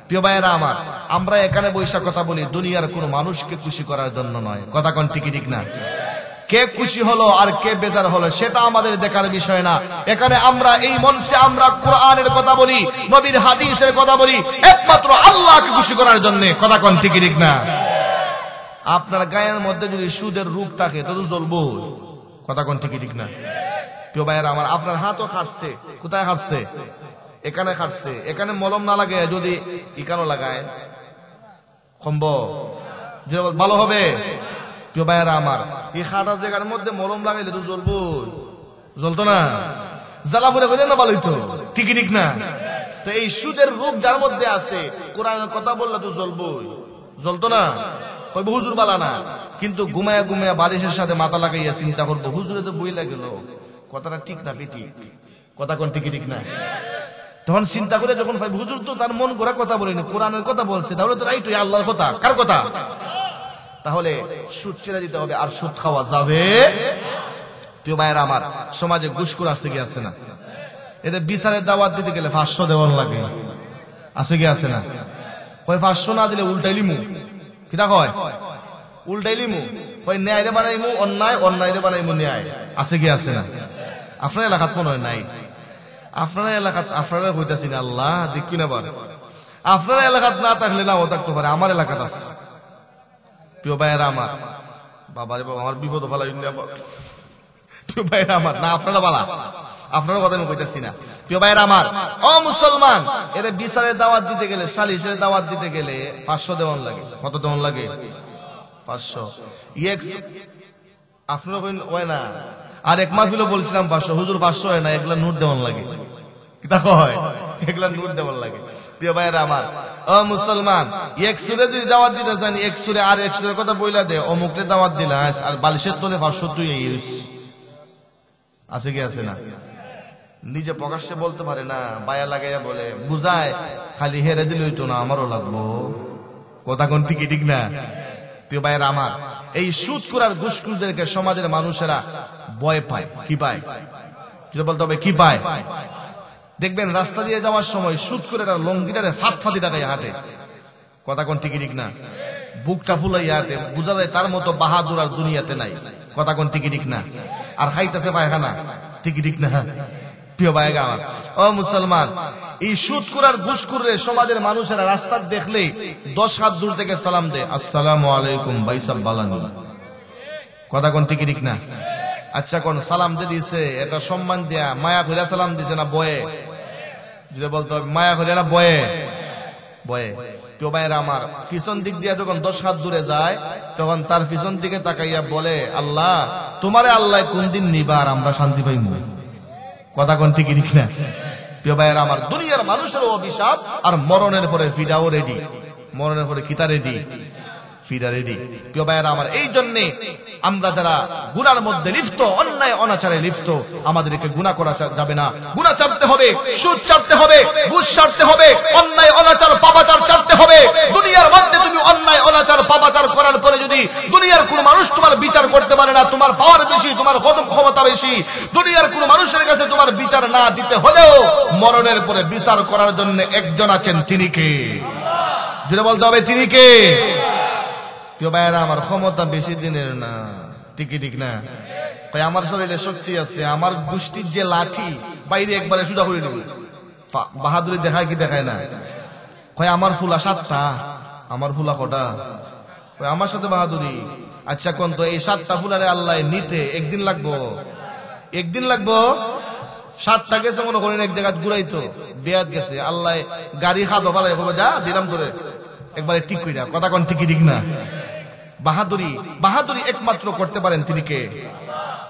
প্রিয় ভাইয়েরা আমার, আমরা এখানে বৈশা কথা বলি দুনিয়ার কোন মানুষকে খুশি করার জন্য নয়। কথা কোন ঠিকই ঠিক না? কে খুশি হলো আর কে বেজার হলো সেটা আমাদের দেখার বিষয় না। এখানে আমরা এই মঞ্চে আমরা কোরআনের কথা বলি, নবীর হাদিসের কথা বলি, একমাত্র আল্লাহকে খুশি করার জন্য। কথা কোন ঠিকই ঠিক না? আপনার গায়ের মধ্যে যদি সুদের রূপ থাকে তো জ্বলবো। কথা কোন ঠিকই ঠিক না? প্রিয় ভাইয়েরা আমার, আপনার হাতও খাটছে। কোথায় খাটছে? এখানে খাটছে। এখানে মলম না লাগে যদি ইকানো লাগায় কমব, ভালো হবে। প্রিয় ভাইয়েরা আমার, এই খাটা জায়গার মধ্যে মলম লাগাইলে তো জ্বলবো, জ্বলতো না? জ্বালা পুরে করে না ভালোই তো, ঠিকই ঠিক না? তো এই সুদের রূপ যার মধ্যে আছে, কোরআনের কথা বললে তো জ্বলবো, জ্বলতো না? কইব হুজুর বালা না, কিন্তু ঘুমায়া ঘুমায়া বালিশের সাথে মাথা লাগাইয়া চিন্তা করবো, হুজুরে তো বই লাগলো, কথাটা ঠিক না বেঠিক? কথা কোন ঠিকই ঠিক না? তখন চিন্তা করে যখন ভাই হুজুর তো তার মন করা কথা বলেনি, কোরআনের কথা বলছে, তাহলে তো রাইট, আল্লাহর কথা। কার কথা? তাহলে সুদ ছেড়ে দিতে হবে, আর সুদ খাওয়া যাবে। প্রিয় ভাইয়েরা আমার, সমাজে ঘুষখোর আছে কি আছে না? এদের বিচারের দাওয়াত দিতে গেলে 500 দেওয়ার লাগে, আছে কি আছে না? কয় 500 না দিলে উল্টাইলিমু, কিটা কয় উল্টাইলিমু, কয় ন্যায় রে বানাইমু অন্যায়, অন্যায় রে বানাইমু ন্যায়, আছে কি আছে না? আপনার এলাকাত মনে হয় নাই। আপনার এলাকাত আপনারা কইতাছি না, আল্লাহ দেখবি না বার, আপনার এলাকাত না থাকলে নাও থাকতে পারে, আমার এলাকাত আছে। প্রিয় ভাইয়েরা আমার, বাবারে বাবা আমার বিপদ ফালাই প্রিয় ভাইয়েরা আমার, না আপনারা বালা, আপনার কথা আমি কইতাছি না। প্রিয় ভাইয়েরা আমার, ও মুসলমান, এর বিচারের দাওয়াত দিতে গেলে, সালিশের দাওয়াত দিতে গেলে 500 দেওয়ান লাগে। কত দেওয়ান লাগে? 500। আপনারা কই না, আর এক মাহফিলও বলছিলাম 500, হুজুর 500 হয় না, এগুলা নোট দেওয়ান লাগে, কিতা কয় এগুলা নোট দেওয়ান লাগে। প্রিয় ভাইয়েরা আমার, ও মুসলমান, এক সুরে যদি দাওয়াত দিতে চান, এক সুরে আর এক সুরের কথা বইলা দে, অমুকরে দাওয়াত দিলা আর বালিশের তলে 500 তুই আছে কি আছে না? নিজে প্রকাশ্যে বলতে পারে না, বায়া লাগাইয়া বলে, বুঝায় খালি হেরে দিলে হইতো না, আমারও লাগবো। কথা কোন ঠিকই ঠিক না? প্রিয় ভাইয়েরা আমার, এই সুদখোর আর ঘুষখোরদেরকে সমাজের মানুষেরা ভয় পায়। কি পায়? যেটা বলতে হবে, কি পায়? দেখবেন রাস্তা দিয়ে যাওয়ার সময় সুদখোরেরা লঙ্গিটারে ফাঁতি টাকায় হাঁটে। কথা কোন ঠিকই ঠিক না? বুকটা ফুলাইয়া হাঁটে, বুঝা যায় তার মতো বাহাদুর আর দুনিয়াতে নাই। কথা কোন ঠিকই ঠিক না? আর খাইতেছে পায়খানা, ঠিকই ঠিক না? প্রিয় ভাইরা আমার, ও মুসলমান, এই সুদখোর আর ঘুষখোরে সমাজের মানুষেরা রাস্তা দেখলেই 10 হাত দূর থেকে সালাম দেয়, আসসালামু আলাইকুম ভাই সাহেব বালানি। কথা কোন ঠিকই ঠিক না? আচ্ছা কোন সালাম দিয়ে দিছে, এটা সম্মান দেয়া মায়া করে সালাম দিছে না বয়ে? যেটা বলতে হবে, মায়া করে না বয়ে? বয়ে। প্রিয় ভাইরা আমার, পিছন দিক দিয়ে যখন 10 হাত দূরে যায়, তখন তার পিছন দিকে তাকাইয়া বলে, আল্লাহ তোমারে আল্লাহ কোন দিন নিবা আর আমরা শান্তি পাইমু। কথা কোন ঠিকই ঠিক না? প্রিয় ভাইয়েরা আমার, দুনিয়ার মানুষের অভিশাপ, আর মরণের পরে ফিডাও রেডি। মরণের পরে কিতা রেডি? ফিডা রেডি। প্রিয় ভাইয়েরা আমার, এই জন্যে আমরা যারা গুনার মধ্যে লিপ্ত, অন্যায় অনাচারে লিপ্ত, আমাদেরকে গুনাহ করা যাবে না। গুনাহ ছাড়তে হবে, সুদ ছাড়তে হবে, ঘুষ ছাড়তে হবে, অন্যায় অনাচার পাপাচার ছাড়তে হবে। দুনিয়ার মধ্যে তুমি অন্যায় অনাচার পাপাচার করার পরে যদি দুনিয়ার কোন মানুষ তোমার বিচার করতে পারে না, তোমার পাওয়ার বেশি, তোমার ক্ষমতা বেশি, দুনিয়ার কোন মানুষের কাছে তোমার বিচার না দিতে হলেও মরণের পরে বিচার করার জন্য একজন আছেন, তিনি কে? যেটা বলতে হবে, তিনি কে? প্রিয় ভাইয়েরা আমার, ক্ষমতা বেশি দিনের না, ঠিকই ঠিক না? তাই আমার শরীরে শক্তি আছে, আমার গোষ্ঠীর যে লাঠি বাইরে একবারে সুদা করে দেবে। বাহাদুরি দেখায় কি দেখায় না? কয় আমার ফুলা 7টা, আমার ফুলা কটা? কয় আমার সাথে বাহাদুরি। আচ্ছা কোন তো এই 7টা ফুলারে আল্লাহ নিতে একদিন লাগবো? একদিন লাগবো? 7টা গেছে মনে করেন এক জায়গায় ঘুরাইতো, বেয়াত গেছে, আল্লাহ গাড়ি খাদো ফালাই যা দিলাম করে একবারে ঠিক কইরা। কথা কোন ঠিকই ঠিক না? বাহাদুরি, বাহাদুরি একমাত্র করতে পারেন তিনি কে?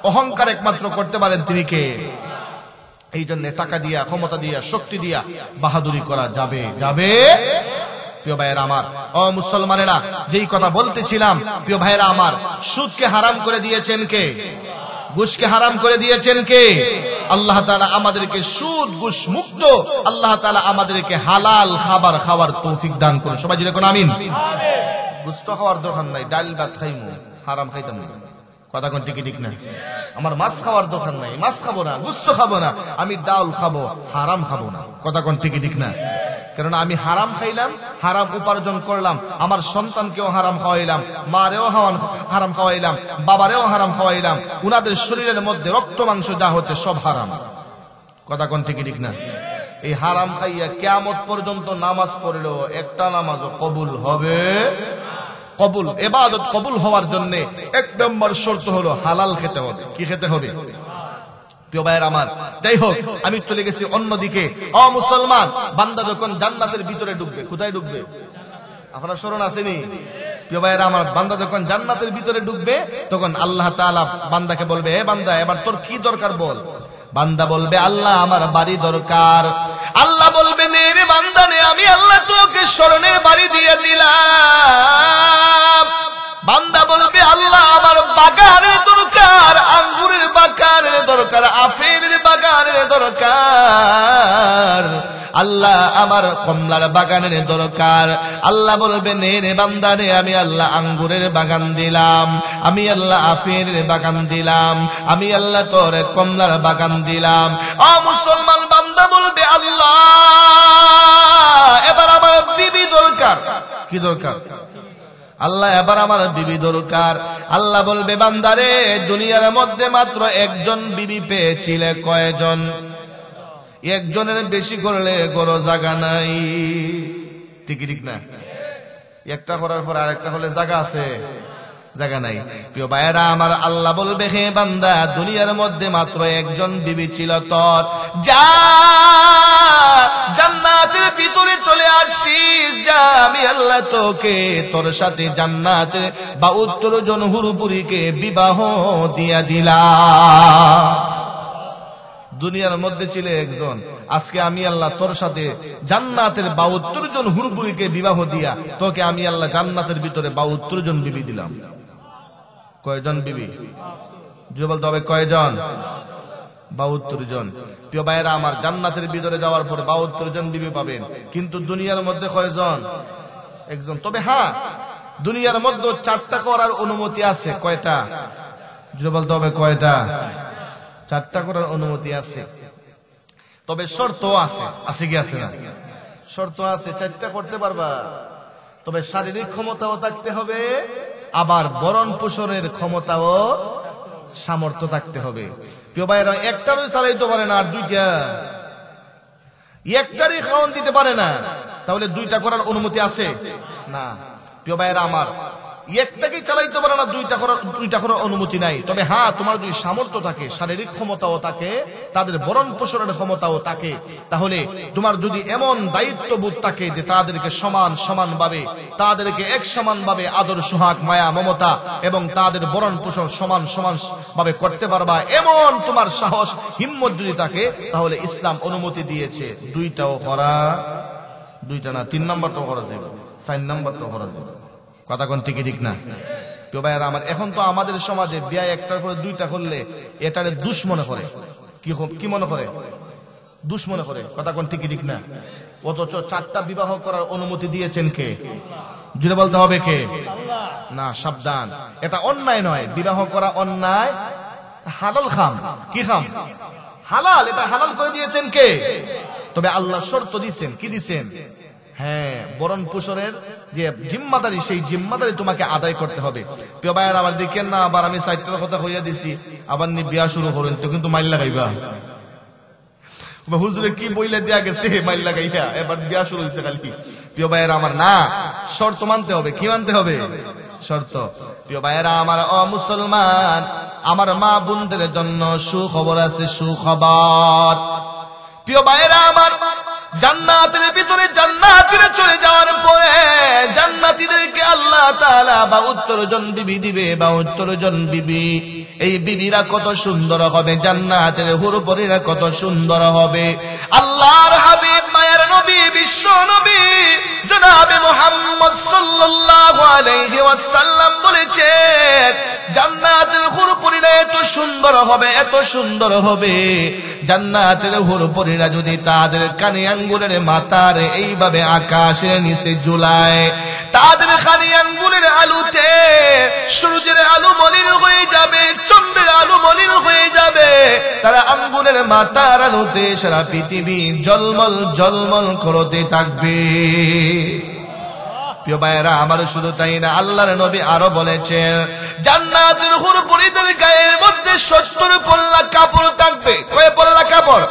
অহংকার একমাত্র করতে পারেন তিনি কে? এই জন্য টাকা দিয়া, ক্ষমতা দিয়া, শক্তি দিয়া বাহাদুরি করা যাবে যাবে। প্রিয় ভাইয়েরা আমার, ও মুসলমানেরা, যেই কথা বলতেছিলাম, প্রিয় ভাইয়েরা আমার, সুদকে হারাম করে দিয়েছেন কে? ঘুষকে হারাম করে দিয়েছেন কে? আল্লাহ তাআলা আমাদেরকে সুদ ঘুষ মুক্ত, আল্লাহ তাআলা আমাদেরকে হালাল খাবার খাওয়ার তৌফিক দান করুন। সবাই জুড়ে কোন আমিন। ঘুষ তো খাওয়ার দরকার নাই, ডাল ভাত খাইমু, হারাম খাইতাম না। কথা কোন ঠিকই ঠিক না? আমার মাছ খাওয়ার দরকার নাই, মাছ খাবো না, গোশত খাবো না, আমি ডাল খাবো, হারাম খাবো না। কথা কোন ঠিকই ঠিক না? কারণ আমি হারাম খাইলাম, হারাম উপার্জন করলাম, আমার সন্তানকেও হারাম খাওয়াইলাম, মারেও হারাম খাওয়াইলাম, বাবারেও হারাম খাওয়াইলাম, উনাদের শরীরের মধ্যে রক্ত মাংস যা হচ্ছে সব হারাম। কথা কোন ঠিকই ঠিক না? এই হারাম খাইয়া কিয়ামত পর্যন্ত নামাজ পড়লেও একটা নামাজও কবুল হবে? কবুল, ইবাদত কবুল হওয়ার জন্য 1 নম্বর শর্ত হলো হালাল খেতে হবে। কি খেতে হবে? প্রিয় ভাইয়ের আমার, যাই হোক, আমি চলে গেছি অন্যদিকে। ও মুসলমান, বান্দা যখন জান্নাতের ভিতরে ঢুকবে, কোথায় ঢুকবে? আপনার স্মরণ আসেনি? প্রিয় ভাইয়ের আমার, বান্দা যখন জান্নাতের ভিতরে ঢুকবে, তখন আল্লাহ তাআলা বান্দাকে বলবে, হে বান্দা, এবার তোর কি দরকার বল। বান্দা বলবে, আল্লাহ আমার বাড়ি দরকার। আল্লাহ বলবে, নে রে বান্দা নে, আমি আল্লাহ তোকে স্মরণের বাড়ি দিয়ে দিলাম। বান্দা বলবে, আল্লাহ আমার বাগানের দরকার, আঙ্গুরের বাগানের দরকার, আপেলের বাগানের দরকার। আল্লাহ আমার কমলার বাগানের দরকার। আল্লাহ বলবে নে রে বান্দা রে, আমি আল্লাহ আঙ্গুরের বাগান দিলাম, আমি আল্লাহ আফের বাগান দিলাম, আমি আল্লাহ তোর কমলার বাগান দিলাম। মুসলমান বান্দা বলবে আল্লাহ এবার আমার বিবি দরকার। কি দরকার? আল্লাহ এবার আমার বিবি দরকার। আল্লাহ বলবে বান্দারে দুনিয়ার মধ্যে মাত্র একজন বিবি পেয়েছিলে, কয়জন? একজনের বেশি করলে গরো জায়গা নাই। ঠিক ঠিক না? একটা করার পর আরেকটা হলে জায়গা আছে, জায়গা নাই। প্রিয় ভাইয়েরা আমার, আল্লাহ বলবে হে বান্দা দুনিয়ার মধ্যে মাত্র একজন বিবি ছিল তোর, যা জান্নাতের ভিতরে চলে আসিস, যা আমি আল্লাহ তোকে তোর সাথে জান্নাতের 72 জন হুরপুরীকে বিবাহ দিয়া দিলাম। দুনিয়ার মধ্যে ছিল একজন, আজকে আমি আল্লাহ তোর সাথে জান্নাতের 72 জন হুরপুরীকে বিবাহ দিয়া তোকে আমি আল্লাহ জান্নাতের ভিতরে 72 জন বিবি দিলাম। কয়জন বিবি? যে বলতে হবে কয়জন? 72 জন। প্রিয় ভাইয়েরা আমার, জান্নাতের ভিতরে যাওয়ার পরে 72 জন বিবি পাবেন, কিন্তু দুনিয়ার মধ্যে কয়জন? একজন। তবে হ্যাঁ, দুনিয়ার মধ্যে 4টা করার অনুমতি আছে। কয়টা? যে বলতে হবে কয়টা? 4টা করার অনুমতি আছে, তবে শর্ত আছে। আছে কি আছে না? শর্ত আছে, 4টা করতে পারবা, তবে শারীরিক ক্ষমতাও থাকতে হবে, আবার বরণ পোষণের ক্ষমতাও সামর্থ্য থাকতে হবে। প্রিয় ভাইরা, একটারই চালাইতে পারে না আর দুইটা, একটারই খাওয়ান দিতে পারে না, তাহলে 2টা করার অনুমতি আছে না। প্রিয় ভাইরা আমার, একটাকেই চালাইতে পারে না, 2টা করার অনুমতি নাই। তবে হ্যাঁ, তোমার যদি সামর্থ্য থাকে, শারীরিক ক্ষমতাও থাকে, তাদের বরণ পোষণের ক্ষমতাও থাকে, তাহলে তোমার যদি এমন দায়িত্ববোধ থাকে যে তাদেরকে সমানভাবে, তাদেরকে এক সমানভাবে আদর সোহাগ মায়া মমতা এবং তাদের বরণ পোষণ সমান ভাবে করতে পারবা, এমন তোমার সাহস হিম্মত যদি থাকে, তাহলে ইসলাম অনুমতি দিয়েছে 2টাও করা, 2টা না 3 নম্বরটাও করা যাবে, 4 নম্বরটাও করা যাবে। কথা কোন ঠিক ঠিক না? প্রিয় ভাইয়েরা আমার, এখন তো আমাদের সমাজে বিয়ে একটার পরে 2টা করলে এটারে দুষ মনে করে। কি মনে করে? দুষ মনে করে। কথা কোন ঠিক ঠিক না? অথচ 4টা বিবাহ করার অনুমতি দিয়েছেন কে? জুড়ে বলতে হবে কে? না, সাবধান, এটা অন্যায় নয়। বিবাহ করা অন্যায়, হালাল খাম। কি খাম? হালাল। এটা হালাল করে দিয়েছেন কে? তবে আল্লাহ শর্ত দিয়েছেন। কি দিয়েছেন? হ্যাঁ, বরণ পোষণের যে জিম্মাদারি, সেই জিম্মাদারি তোমাকে আদায় করতে হবে। প্রিয় ভাইয়ের আবার দেখেন না, আবার আমি 4টার কথা হইয়া দিছি, আবার নি বিয়া শুরু করেন তো কিন্তু মাইল লাগাইবা। হুজুরে কি বইলে দেয়া গেছে, মাইল লাগাইয়া এবার বিয়া শুরু হয়েছে খালি। প্রিয় ভাইয়েরা আমার, না, শর্ত মানতে হবে। কি মানতে হবে? শর্ত। প্রিয় ভাইয়েরা আমার, মুসলমান আমার মা বোনদের জন্য সুখবর আছে, সুখবর। প্রিয় ভাইয়েরা আমার, জান্নাতের ভিতরে জান্নাতিরা চলে যাওয়ার পরে জান্নাতীদেরকে আল্লাহ তাআলা 72 জন বিবি দিবে। 72 জন বিবি। এই বিবিরা কত সুন্দর হবে, জান্নাতের হুরপরীরা কত সুন্দর হবে। আল্লাহর হাবিব মায়ের নবী, বিশ্ব নবী জনাবে মুহাম্মদ সাল্লাল্লাহু আলাইহি ওয়াসাল্লাম বলেছেন, জান্নাতের হুরপরীরা এত সুন্দর হবে, এত সুন্দর হবে, জান্নাতের হুরপরীরা যদি তাদের কানে আঙ্গুরের মাথার এইভাবে আকাশের নিচে ঝুলায়, তাদের কানে আঙ্গুরের আলোতে সূর্যের আলো মলিন হয়ে যাবে, চন্দ্রের আলো মলিন হয়ে যাবে, তারা আঙ্গুরের মাথার আলোতে সারা পৃথিবী জলমল জলমল করতে থাকবে। প্রিয় ভাইয়েরা আমার, শুধু তাই না, আল্লাহর নবী আরো বলেছেন, জান্নাতের হুরপরীদের গায়ের মধ্যে 70 পল্লা কাপড় থাকবে। কয় পল্লা কাপড়?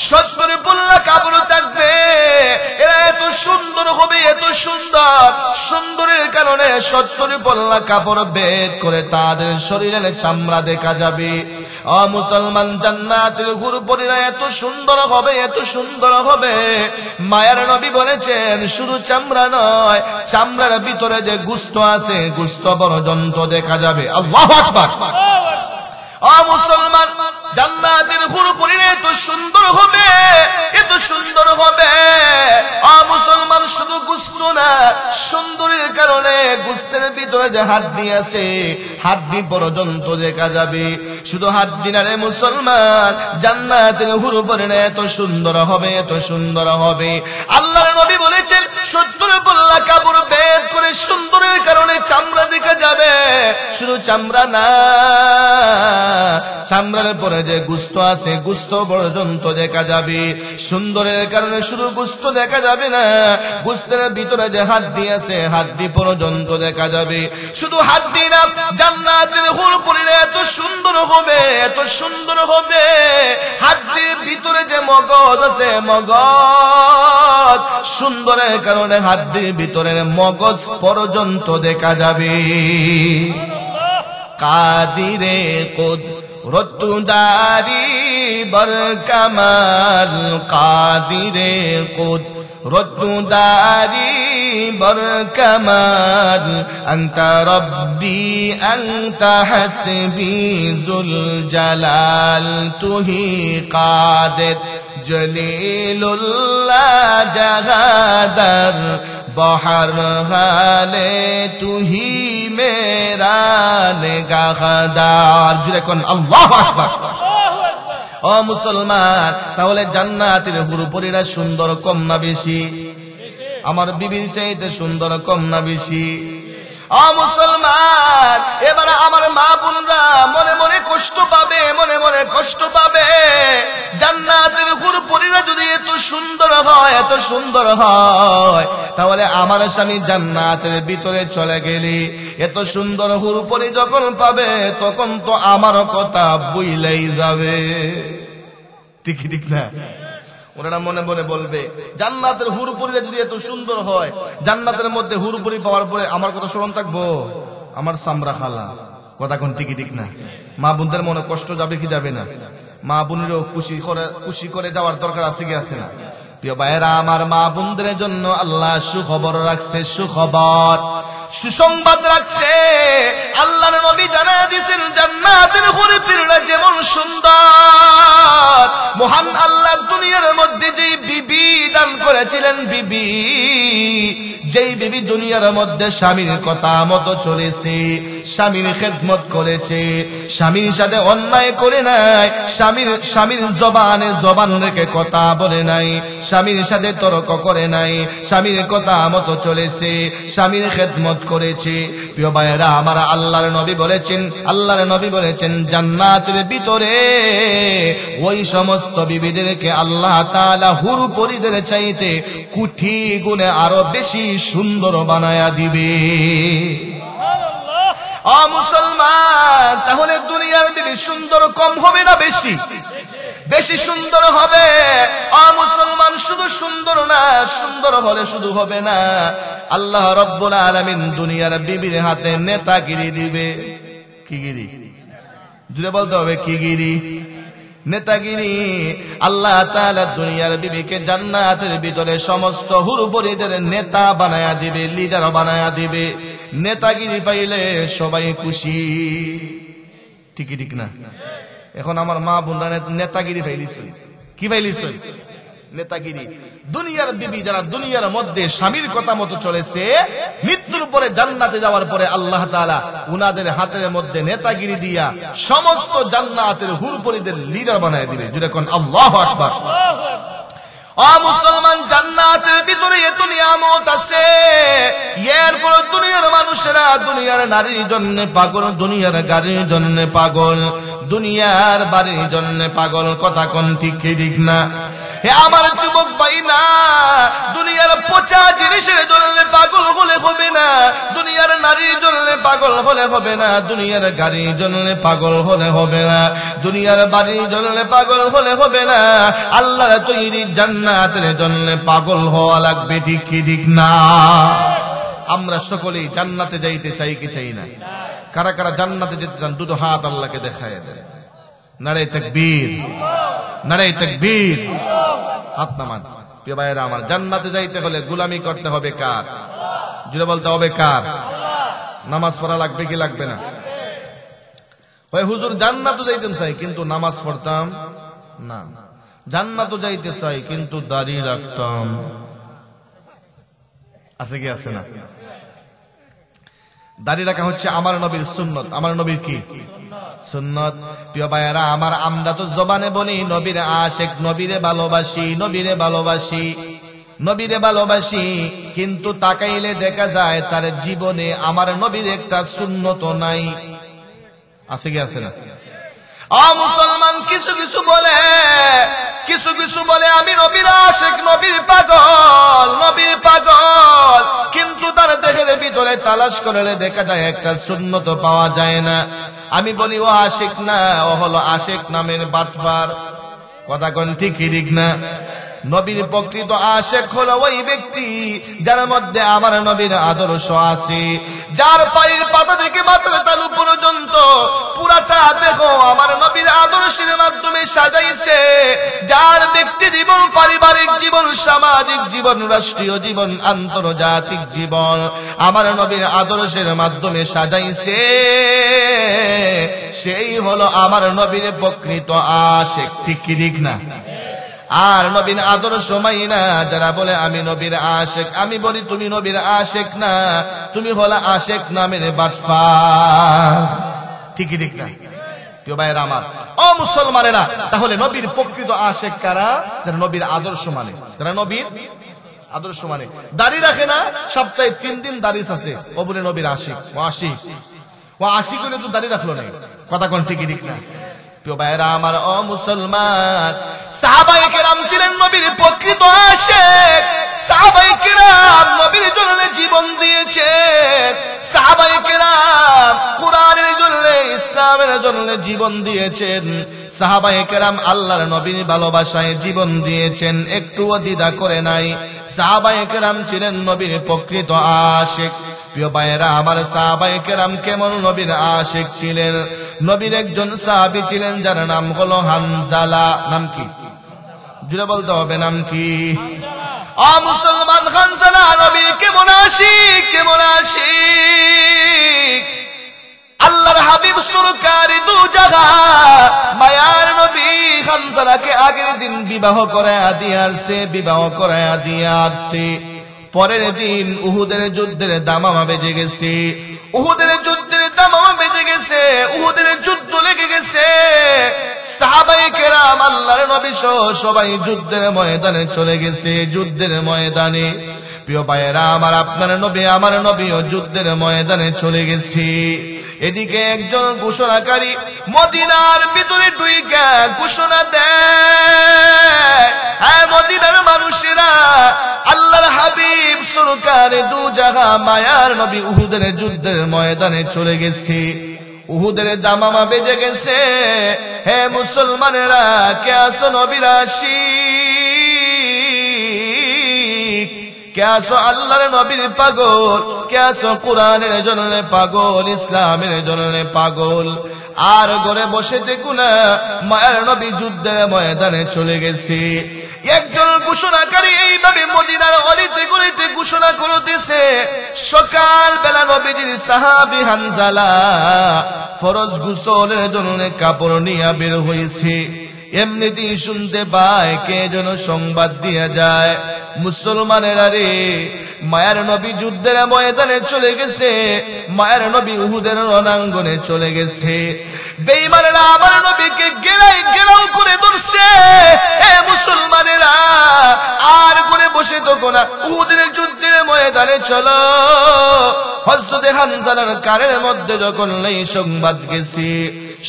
70 পল্লা কাপড় থাকবে। এরা এত সুন্দর হবে, এত সুন্দর, সুন্দরের কারণে 70 পল্লা কাপড় বেদ করে তাদের শরীরের চামড়া দেখা যাবে। মুসলমান, জান্নাতের হুরপরীরা এত সুন্দর হবে, এত সুন্দর হবে, মায়ের নবী বলেছেন শুধু চামড়া নয়, চামড়ার ভিতরে যে গোশত আছে, গোশত পর্যন্ত দেখা যাবে। আল্লাহু আকবার। মুসলমান, জান্নাতের হুরপরীরা এত সুন্দর হবে, এত সুন্দর হবে। মুসলমান, শুধু গোশত না, সুন্দরের কারণে গোশতের ভিতরে যে হাড্ডি আছে হাড্ডি পর্যন্ত দেখা যাবে। শুধু হাড্ডি না রে মুসলমান, জান্নাতের হুর পরিণা এত সুন্দর হবে, এত সুন্দর হবে। আল্লাহর নবী বলেছেন 70 পল্লা কাপড় বের করে সুন্দরের কারণে চামড়া দেখা যাবে। শুধু চামড়া না, চামড়ার পরে যে গোশত আছে গোশত পর্যন্ত দেখা যাবে। সুন্দরের কারণে শুধু গোশত দেখা যাবে না, গোশতের ভিতরে যে হাড্ডি আছে হাড্ডি পর্যন্ত দেখা যাবে। শুধু হাড্ডি না, জান্নাতের হুর পরিণা এত সুন্দর হবে, এত সুন্দর হবে। হাড্ডির ভিতরে যে মগজ আছে মগজ সুন্দরের কারণে হাড্ডির ভিতরের মগজ পর্যন্ত দেখা যাবে। কাদিরে কুদরতদারি বরকামাল, কাদিরে কুদরতদারি বরকামাল, আনতা রব্বি আনতা হাসবি জুল জালাল, তুহি কাদের জলিলুল্লাহ জাহাদার, বহর হালে তুহি মেরা নিগাহদার। জুড়ে কোন আল্লাহু আকবার। ও মুসলমান, তাহলে জান্নাতের হুরপরিরা সুন্দর কম না বেশি? আমার বিবির চাইতে সুন্দর কম না বেশি? ও মুসলমান, এবারে আমার মা বোনরা মনে মনে কষ্ট পাবে, মনে মনে কষ্ট পাবে। জান্নাতের হুরপরিরা যদি এত সুন্দর হয়, এত সুন্দর হয়, তাহলে আমার স্বামী জান্নাতের ভিতরে চলে গেলে এত সুন্দর হুরপরি যখন পাবে তখন তো আমার কথা বুঝলেই যাবে। ঠিক ঠিক না? ওরা মনে মনে বলবে জান্নাতের হুরপরিরা যদি এত সুন্দর হয়, জান্নাতের মধ্যে হুরপরি পাওয়ার পরে আমার কথা স্মরণ থাকবো? আমার সামরা খালা কথা কোন ঠিক ঠিক না? মা বোনদের মনে কষ্ট যাবে কি যাবে না? মা বোনেরও খুশি করে যাওয়ার দরকার আছে কি আছে না? প্রিয় ভাইয়েরা, আমার মা বোনদের জন্য আল্লাহ সুখবর রাখছে, সুখবর সুসংবাদ রাখছে। আল্লাহর নবী জানায় দিয়েছেন জান্নাতের হুরপরিরা যেমন সুন্দর, মহান আল্লাহ দুনিয়ার মধ্যে যেই বিবি দান করেছিলেন, বিবি যেই বিবি দুনিয়ার মধ্যে স্বামীর কথা মতো চলেছে, স্বামীর খেদমত করেছে, স্বামীর সাথে অন্যায় করে নাই, স্বামীর জবান রেখে কথা বলে নাই, স্বামীর সাথে তর্ক করে নাই, স্বামীর কথা মতো চলেছে, স্বামীর খেদমত করেছে। প্রিয় ভাইয়েরা আমার, আল্লাহর নবী বলেছেন জান্নাতের ভিতরে ওই সমস্ত বিবিদেরকে আল্লাহ তাআলা হুরপরিদের চাইতে কোটি গুণে আরো বেশি সুন্দর বানায়া দিবে। ও মুসলমান, তাহলে দুনিয়ার বিবি সুন্দর কম হবে না বেশি? বেশি সুন্দর হবে। ও মুসলমান, শুধু সুন্দর না, সুন্দর হলে শুধু হবে না, আল্লাহ রব্বুল আলামিন দুনিয়ার বিবির হাতে নেতাগিরি দিবে। কি গিরি? জুড়ে বলতে হবে কি গিরি? নেতাগিরি। আল্লাহ তাআলা দুনিয়ার বিবিকে জান্নাতের ভিতরে সমস্ত হুরপরিদের নেতা বানায়া দিবে, লিডার বানায়া দিবে। নেতাগিরি পাইলে সবাই খুশি। ঠিক ঠিক না? এখন আমার মা বোনরা নেতাগিরি পাইলিছ। কি পাইলিছ? নেতাগিরি। দুনিয়ার বিবি যারা দুনিয়ার মধ্যে স্বামীর কথা মতো চলেছে, মৃত্যুর পরে জান্নাতে যাওয়ার পরে আল্লাহ তাআলা উনাদের হাতের মধ্যে নেতাগিরি দিয়া সমস্ত জান্নাতের হুরপরিদের লিডার বানায় দিবে। জুড়ে কোন আল্লাহু আকবার। ও মুসলমান, জান্নাতের ভিতরে এত নিয়ামত আছে, এরপর দুনিয়ার মানুষেরা দুনিয়ার নারীর জন্য পাগল, দুনিয়ার গাড়ির জন্য পাগল, দুনিয়ার বাড়ির জন্য পাগল। কথা কোন ঠিক ঠিক না? হে আমার যুবক ভাই, না দুনিয়ার পচা জিনিসের জন্য পাগল হলে হবে না, দুনিয়ার নারীর জন্য পাগল হলে হবে না, দুনিয়ার গাড়ির জন্য পাগল হলে হবে না, দুনিয়ার বাড়ির জন্য পাগল হলে হবে না, আল্লাহর তৈরি জান্নাতের জন্য পাগল হওয়া লাগবে। ঠিক কি ঠিক না? আমরা সকলেই জান্নাতে যাইতে চাই কি চাই না? কারা কারা জান্নাতে যেতে চান দুটো হাত আল্লাহকে দেখায় দেয়। নারে তাকবীর, নারে তাকবীর। হাত নামান। প্রিয় ভাইয়েরা আমার, জান্নাতে যাইতে হলে গোলামি করতে হবে কার? জুড়ে বলতে হবে কার? নামাজ পড়া লাগবে কি লাগবে না? ওই হুজুর জান্নাতে যাইতাম চাই কিন্তু নামাজ পড়তাম না, জান্নাতে যাইতে চাই কিন্তু দাড়ি রাখতাম। আছে কি আছে না? দাড়ি রাখা হচ্ছে আমার নবীর সুন্নত। আমার নবীর কি সুন্নত? প্রিয় ভাইয়েরা আমার, আমরা তো জবানে বলি নবীর আশিক, নবীরে ভালোবাসি, নবীরে ভালোবাসি, নবীরে ভালোবাসি, কিন্তু তাকাইলে দেখা যায় তার জীবনে আমার নবীর একটা সুন্নত নাই। আছে কি আছে না? মুসলমান কিছু কিছু বলে আমি নবীর আশিক, নবীর পাগল, নবীর পাগল, কিন্তু তার দেহের ভিতরে তালাশ করলে দেখা যায় একটা সুন্নত পাওয়া যায় না। আমি বলি ও আশিক না, ও হলো আশিক নামের বাটপার। কথা কোন ঠিক ঠিক না? নবীর প্রকৃত আশিক হলো ওই ব্যক্তি যার মধ্যে আমার নবীর আদর্শ আছে, যার পায়ের পাতা থেকে মাথার তালু পর্যন্ত পুরাটা দেখো আমার নবীর আদর্শের মাধ্যমে সাজাইছে, যার ব্যক্তি জীবন, পারিবারিক জীবন, সামাজিক জীবন, রাষ্ট্রীয় জীবন, আন্তর্জাতিক জীবন আমার নবীর আদর্শের মাধ্যমে সাজাইছে, সেই হলো আমার নবীর প্রকৃত আশিক। ঠিক কি ঠিক না? আর নবীর আদর্শ মাইনা যারা বলে আমি নবীর আশিক, আমি বলি তুমি নবীর আশিক না, তুমি হলো আশিক নামের বাটপার। ঠিক কি ঠিক না? প্রিয় ভাইয়েরা আমার, ও মুসলমানেরা, তাহলে নবীর প্রকৃত আশিক কারা? যারা নবীর আদর্শ মানে, যারা নবীর আদর্শ মানে। দাড়ি রাখে না, সপ্তাহে 3 দিন দাড়ি আছে, ও বলে নবীর আশিক। ও আশিক, ও আশিক হলে তো দাড়ি রাখলো না। কথা কোন ঠিক ঠিক না? প্রিয় ভাইয়েরা আমার, ও মুসলমান, সাহাবায়ে কেরাম ছিলেন নবীর প্রকৃত আশিক। সাহাবায়ে কেরাম নবীর জন্য জীবন দিয়েছেন, সাহাবায়ে কেরাম কোরআনের জন্য, ইসলামের জন্য জীবন দিয়েছেন, সাহাবায়ে কেরাম আল্লাহর নবীর ভালোবাসায় জীবন দিয়েছেন, একটুও দ্বিধা করে নাই। সাহাবায়ে কেরাম ছিলেন নবীর প্রকৃত আশিক। প্রিয় ভাইয়েরা আমার, সাহাবায়ে কেরাম কেমন নবীর আশিক ছিলেন? নবীর একজন সাহাবী ছিলেন যার নাম হলো হানজালা। নাম কি? জুড়ে বলতে হবে, নাম কি? মুসলমান, হানজালা নবীর কেমন আশিক, কেমন আশিক! আল্লাহর হাবিব সরকারি দু জাগা মায়ার নবী হানজালাকে আগের দিন বিবাহ করায়া দিয়ে আসছে। পরের দিন উহুদের যুদ্ধের দামামা বেজে গেছে, উহুদের যুদ্ধ লেগে গেছে। সাহাবায়ে কেরাম আল্লাহর নবী সহ সবাই যুদ্ধের ময়দানে চলে গেছে, যুদ্ধের ময়দানে। প্রিয় ভাইয়েরা আমার, আপনার নবী আমার নবীও যুদ্ধের ময়দানে চলে গেছে। এদিকে একজন ঘোষণাকারী মদিনার ভিতরে ঢুইকা ঘোষণা দেয়, হ্যাঁ মদিনার মানুষেরা, আল্লাহর হাবিব সরকারে দু জাগা মায়ার নবী উহুদের যুদ্ধের ময়দানে চলে গেছে, উহুদের দামামা বেজে গেছে। হে মুসলমানেরা, কে আসো নবীর আশিক, কে আসো আল্লাহর নবীর পাগল, কে আসো কোরআনের জন্য পাগল, ইসলামের জন্য পাগল। আর ঘরে বসে দেখুন না, মায়ার নবী যুদ্ধের ময়দানে চলে গেছে। একজন ঘোষণাকারী এইভাবে মদিনার অলিতে গলিতে ঘোষণা করতেছে। সকাল বেলা নবীজির সাহাবী হানজালা ফরজ গোসলের জন্য কাপড় নিয়ে বের হয়েছে। এমনিতেই শুনতে পায় কে যেন সংবাদ দিয়ে যায়, মুসলমানেরা রে, মায়ার নবী যুদ্ধের ময়দানে চলে গেছে, মায়ার নবী উহুদের রণাঙ্গনে চলে গেছে। বেঈমানেরা আমার নবীকে ঘেরাও করে ধরছে। হে মুসলমানেরা, আর করে বসে থাকো না, উহুদের যুদ্ধের ময়দানে চলো। হযরত হানজালার কানের মধ্যে যখন এই সংবাদ গেছে,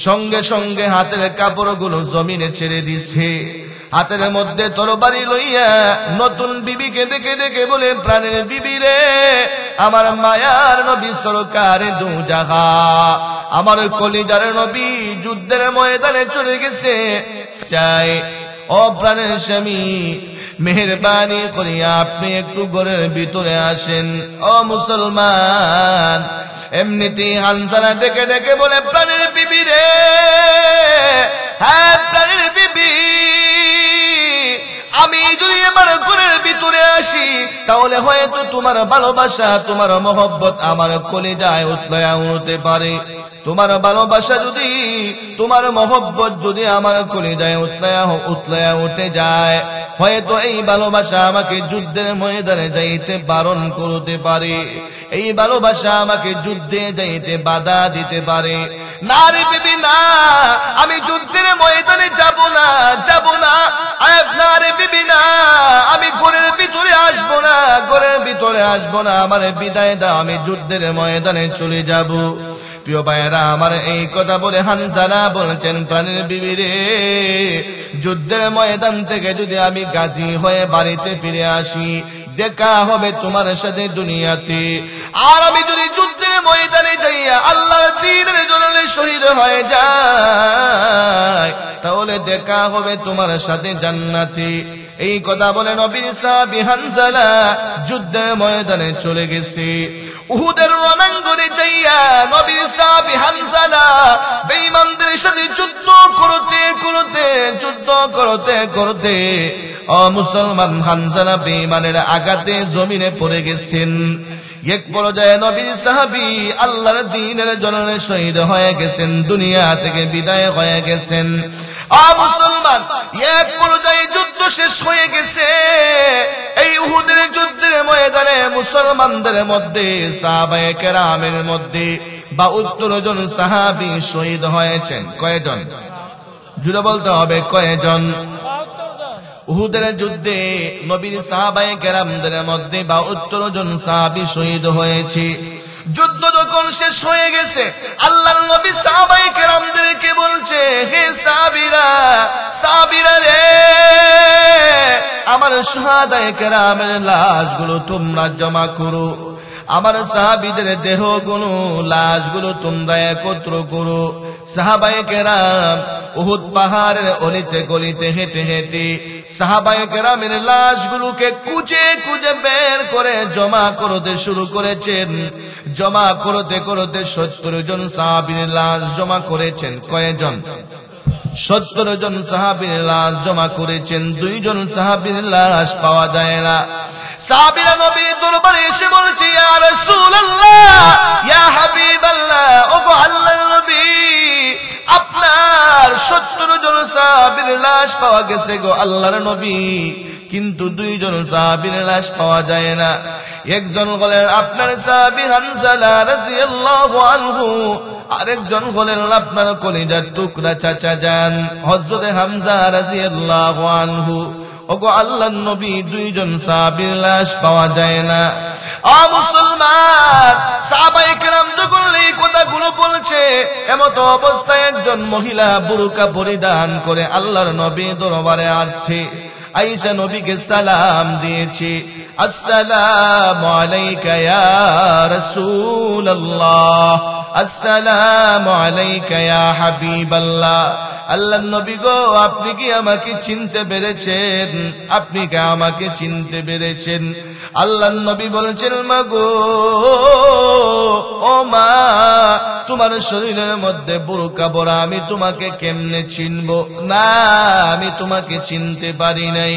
সঙ্গে সঙ্গে হাতের কাপড়গুলো জমিনে ছেড়ে দিছে, হাতের মধ্যে তরবারি লইয়া নতুন বিবিকে ডেকে ডেকে বলে, প্রাণের বিবি রে, আমার মায়ার নবী সরকারে দু জাগা, আমার কলিজার নবী যুদ্ধের ময়দানে চলে গেছে, চাই ও প্রাণের স্বামী, মেহেরবানি করিয়া আপনি একটু ঘরের ভিতরে আসেন। ও মুসলমান, এমনিতেই হানজালা ডেকে ডেকে বলে, প্রাণের বিবি রে, হ্যাঁ প্রাণের বিবি, আমি যদি আমার ঘরের ভিতরে আসি, তাহলে হয়তো তোমার ভালোবাসা, তোমার মহব্বত আমার কলিজায় উতলায়া উঠতে পারে। তোমার ভালোবাসা যদি, তোমার মহব্বত যদি আমার কলিজায় উতলায়া উঠে যায়, হয়তো এই ভালোবাসা আমাকে যুদ্ধের ময়দানে যাইতে বারণ করতে পারে, এই ভালোবাসা আমাকে যুদ্ধে যাইতে বাধা দিতে পারে। না রে বিবি না, আমি যুদ্ধের ময়দানে যাব না, যাব না। না রে বিবি না, আমি ঘরের ভিতরে আসবো না, ঘরের ভিতরে আসবো না, আমার বিদায় দাও, আমি যুদ্ধের ময়দানে চলে যাব। প্রিয় ভাইয়েরা আমার, এই কথা বলে হানজালা বলছেন, প্রাণের বিবি রে, যুদ্ধের ময়দান থেকে যদি আমি গাজী হয়ে বাড়িতে ফিরে আসি, দেখা হবে তোমার সাথে দুনিয়াতে। আর আমি যদি যুদ্ধের ময়দানে যাইয়া আল্লাহর দ্বীনের জন্য শহীদ হয়ে যায়, তাহলে দেখা হবে তোমার সাথে জান্নাতে। এই কথা বলে নবীর সাহাবী হানজালা যুদ্ধের ময়দানে চলে গেছে। উহুদের রণাঙ্গনে যাইয়া নবীর সাহাবী হানজালা বেঈমানদের সাথে যুদ্ধ করতে মুসলমান হানজালা বেঈমানের আঘাতে জমিনে পড়ে গেছেন। এক পর্যায়ে নবীর সাহাবী আল্লাহর দ্বীনের জন্য শহীদ হয়ে গেছেন, দুনিয়া থেকে বিদায় হয়ে গেছেন। মুসলমান, এক পর্যায়ে যুদ্ধ শেষ হয়ে গেছে। এই উহুদের যুদ্ধের ময়দানে মুসলমানদের মধ্যে, সাহাবায়ে কেরামের মধ্যে 72 জন সাহাবী শহীদ হয়েছেন। কয়জন? জুড়ে বলতে হবে, কয়জন? উহুদের যুদ্ধে নবীর সাহাবায়ে কেরামদের মধ্যে 72 জন সাহাবী শহীদ হয়েছে। যুদ্ধ যখন শেষ হয়ে গেছে, আল্লাহর নবী সাহাবায়ে কেরামদেরকে বলছে, হে সাহাবীরা রে, আমার শুহাদায়ে কেরামের লাশগুলো তোমরা জমা করো, আমার সাহাবীদের দেহগুলো, লাশগুলো তোমরা একত্র করো। সাহাবায়ে কেরাম উহুদ পাহাড়ের অলিতে গলিতে হেঁটে হেঁটে সাহাবায়ে কেরামের লাশগুলোকে খুঁজে বের করে জমা করতে শুরু করেছেন। জমা করতে 70 জন সাহাবীর লাশ জমা করেছেন। কয়জন? 70 জন সাহাবীর লাশ জমা করেছেন। 2 জন সাহাবীর লাশ পাওয়া যায় না। সাহাবীরা নবীর দরবারে এসে বলছে, ইয়া রাসূলুল্লাহ, ইয়া হাবিবাল্লাহ, ওগো আল্লাহর নবী, আপনার 70 জন সাহাবীর লাশ পাওয়া গেছে গো আল্লাহর নবী, কিন্তু 2 জন সাহাবীর লাশ পাওয়া যায় না। একজন হলেন আপনার সাহাবী হানজালা রাদিয়াল্লাহু আনহু, আরেকজন হলেন আপনার কলিজার টুকরা চাচা যান হযরত হামজা রাদিয়াল্লাহু আনহু। ওগো আল্লাহর নবী, 2 জন সাহাবীর লাশ পাওয়া যায় না। মুসলমান, সাহাবায়ে কেরাম যখন এই কথাগুলো বলছে, এমত অবস্থায় একজন মহিলা বুরকা পরিধান করে আল্লাহর নবীর দরবারে আসছে। আয়েশা নবীকে সালাম দিয়েছে, আসসালামু আলাইকা ইয়া রাসূলুল্লাহ, আসসালামু আলাইকা ইয়া হাবিবাল্লাহ। আল্লাহর নবী গো, আপনি কি আমাকে চিনতে পেরেছেন? আপনি কি আমাকে চিনতে পেরেছেন? আল্লাহর নবী বলেছেন, মা গো, ও মা, তোমার শরীরের মধ্যে বুরকা পরা, আমি তোমাকে কেমনে চিনবো? না, আমি তোমাকে চিনতে পারি নাই।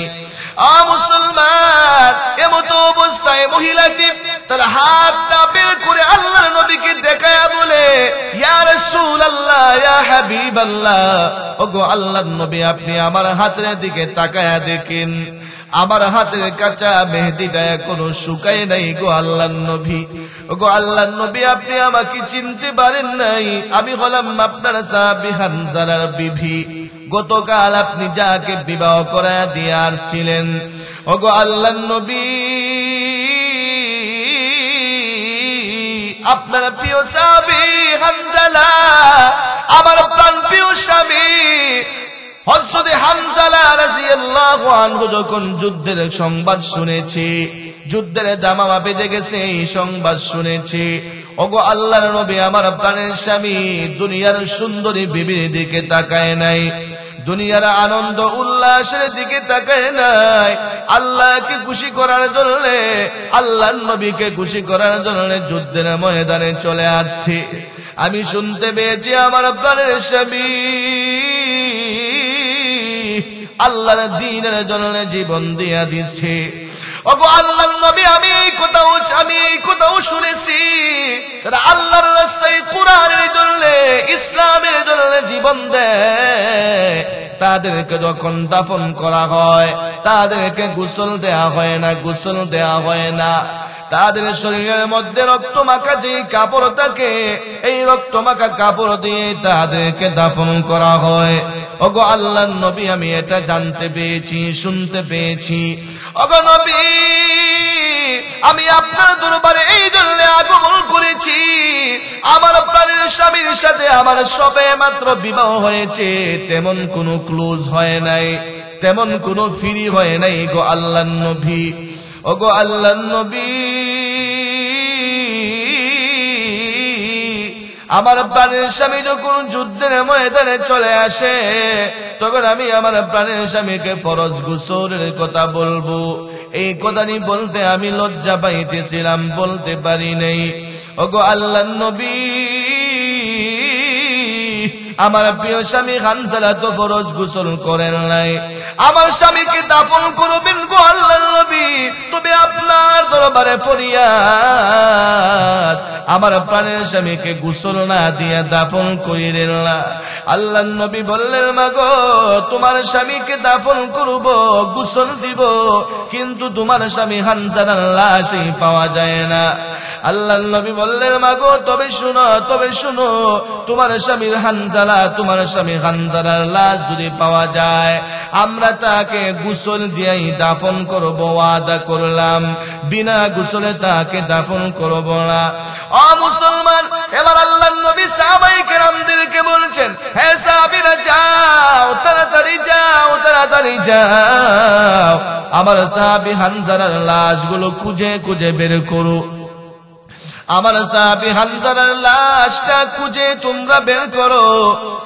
মুসলমান, এমত অবস্থায় মহিলাটি তার হাতটা বের করে আল্লাহর নবীকে দেখায়া বলে, ইয়া রাসূলুল্লাহ, ইয়া হাবিবাল্লাহ, ওগো আল্লাহর নবী, আপনি আমার হাতের দিকে তাকায়া দেখেন, আমার হাতের কাঁচা মেহেদিটা এখনো শুকায় নাই গো আল্লাহর নবী। ওগো আল্লাহর নবী, আপনি আমাকে চিনতে পারেন নাই, আমি হলাম আপনার সাহাবী হানজালার বিবি। গতকাল আপনি যাকে বিবাহ করায়া দিয়ে আসছিলেন। ওগো আল্লাহর নবী, আপনার প্রিয় সাহাবী হানজালা, আমার প্রাণ প্রিয় স্বামী হযরত হানজালা রাদিয়াল্লাহু আনহু যখন যুদ্ধের সংবাদ শুনেছে, যুদ্ধের দামামা বেজে গেছে, এই সংবাদ শুনেছে, ওগো আল্লাহর নবী, আমার প্রাণের স্বামী দুনিয়ার সুন্দরী বিবির দিকে তাকায় নাই, দুনিয়ার আনন্দ উল্লাসের দিকে তাকায় নাই, আল্লাহকে খুশি করার জন্য, আল্লাহর নবীকে খুশি করার জন্য যুদ্ধের ময়দানে চলে আসছে। আমি শুনতে পেয়েছি আমার প্রাণের স্বামী আল্লাহর দ্বীনের জন্য জীবন দিয়া দিছে। ওগো আল্লাহর নবী, আমি কোথাও শুনেছি তারা আল্লাহর রাস্তায় কুরআনের জন্য, ইসলামের জন্য জীবন দেয়, তাদেরকে যখন দাফন করা হয় তাদেরকে গোসল দেয়া হয় না, তাদের শরীরের মধ্যে রক্ত মাখা যে কাপড় থাকে, এই রক্ত মাখা কাপড় দিয়ে তাদেরকে দাফন করা হয়। ওগো আল্লাহর নবী, আমি এটা জানতে পেয়েছি, শুনতে পেয়েছি। ওগো নবী, আমি আপনার দরবারে এই জন্য আগমন করেছি, আমার প্রাণের স্বামীর সাথে আমার সবে মাত্র বিবাহ হয়েছে, তেমন কোনো ক্লোজ হয় নাই, তেমন কোনো ফ্রি হয় নাই গো আল্লাহর নবী। ওগো আল্লাহর নবী, আমার প্রাণের স্বামী যখন যুদ্ধের ময়দানে চলে আসে, তখন আমি আমার প্রাণের স্বামীকে ফরজ গোসলের কথা বলবো, এই কথাটি বলতে আমি লজ্জা পাইতেছিলাম, বলতে পারি নাই। ওগো আল্লাহর নবী, আমার প্রিয় স্বামী হানজালা তো ফরজ গোসল করেন নাই, আমার স্বামীকে দাফন করবেন গো আল্লাহর নবী, তবে আপনার দরবারে ফরিয়াদ, আমার প্রাণের স্বামীকে গোসল না দিয়া দাফন করিলেন না। আল্লাহর নবী বললেন, মাগো, তোমার স্বামীকে দাফন করব, গোসল দিব, কিন্তু তোমার স্বামী হানজালার লাশই পাওয়া যায় না। আল্লাহর নবী বললেন, মাগো, তবে শুনো, তোমার স্বামী হানজালার লাশ যদি পাওয়া যায়, আমরা তাকে গোসল দিয়েই দাফন করব, ওয়াদা করলাম, বিনা গোসলে তাকে দাফন করব না। ও মুসলমান, এবার আল্লাহর নবী সাহাবায়ে কেরামদেরকে বলছেন, হে সাহাবীরা, যাও, তাড়াতাড়ি যাও, আমার সাহাবী হানজালার লাশগুলো খুঁজে বের করো, আমার সাহাবী হানজালার লাশটা খুঁজে তোমরা বের করো।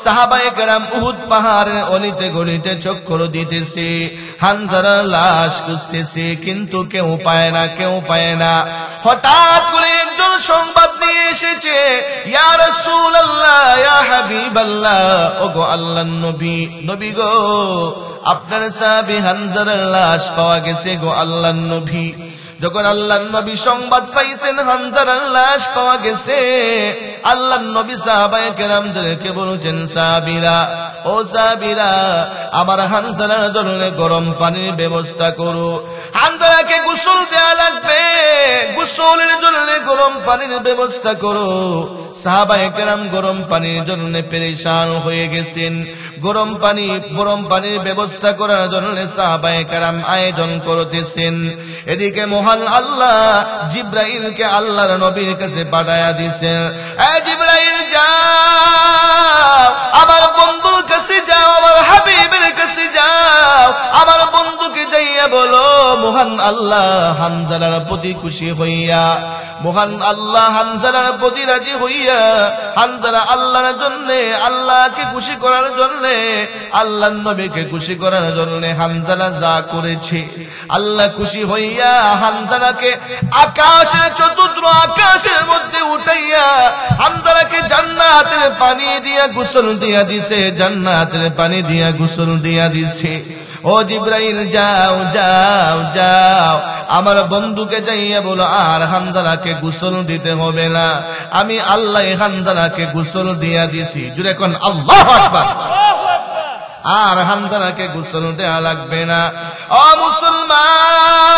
সাহাবায়ে কেরাম উহুদ পাহাড়ের অলিতে গলিতে চক্কর দিতেছে, হানজালার লাশ খুঁজতেছে, কিন্তু কেউ পায় না। হঠাৎ করে একজন সংবাদ নিয়ে এসেছে, ইয়া রাসূলুল্লাহ, ইয়া হাবিবাল্লাহ, ওগো আল্লাহর নবী গো, আপনার সাহাবী হানজালার লাশ পাওয়া গেছে গো আল্লাহর নবী। যখন আল্লাহর নবী সংবাদ পাইছেন হানজালার লাশ পাওয়া গেছে, আল্লাহর নবী সাহাবায়ে কেরামদেরকে বলছেন, সাহাবীরা, আমার হানজালার জন্য গরম পানির ব্যবস্থা করো, হানজালাকে গোসল দেয়া লাগবে, গোসলের জন্য গরম পানির ব্যবস্থা করো। সাহাবায়ে কেরাম গরম পানির জন্য পেরেশান হয়ে গেছেন, গরম পানির ব্যবস্থা করার জন্য সাহাবায়ে কেরাম আয়োজন করতেছেন। এদিকে মহান আল্লাহ জিবরাইলকে আল্লাহর নবীর কাছে পাঠায়া দিয়েছেন, এ জিবরাইল, যাও, আমার বন্ধুর কাছে যাও, আমার হাবিবের কাছে যাও, আমার বন্ধুকে যাইয়া বলো, মহান আল্লাহ হানজালার প্রতি খুশি হইয়া, মহান আল্লাহ হানজালার প্রতি রাজি হইয়া, হানজালা আল্লাহর জন্য, আল্লাহকে খুশি করার জন্য, আল্লাহর নবীকে খুশি করার জন্য হানজালা যা করেছে, আল্লাহ খুশি হইয়া হানজালাকে চতুর্থ আকাশের মধ্যে উঠাইয়া হানজালাকে জান্নাতের পানি দিয়া গোসল দিয়া দিছে, জান্নাতের পানি দিয়া গোসল দিয়া দিছে। ও জিবরাইল, যাও, আমার বন্ধুকে যাইয়া বলো, আর হানজালাকে গোসল দিতে হবে না, আমি আল্লাহ হানজালাকে গোসল দিয়া দিছি। জুড়ে কোন আল্লাহু আকবার। আর হানজালাকে গোসল দেয়া লাগবে না। ও মুসলমান,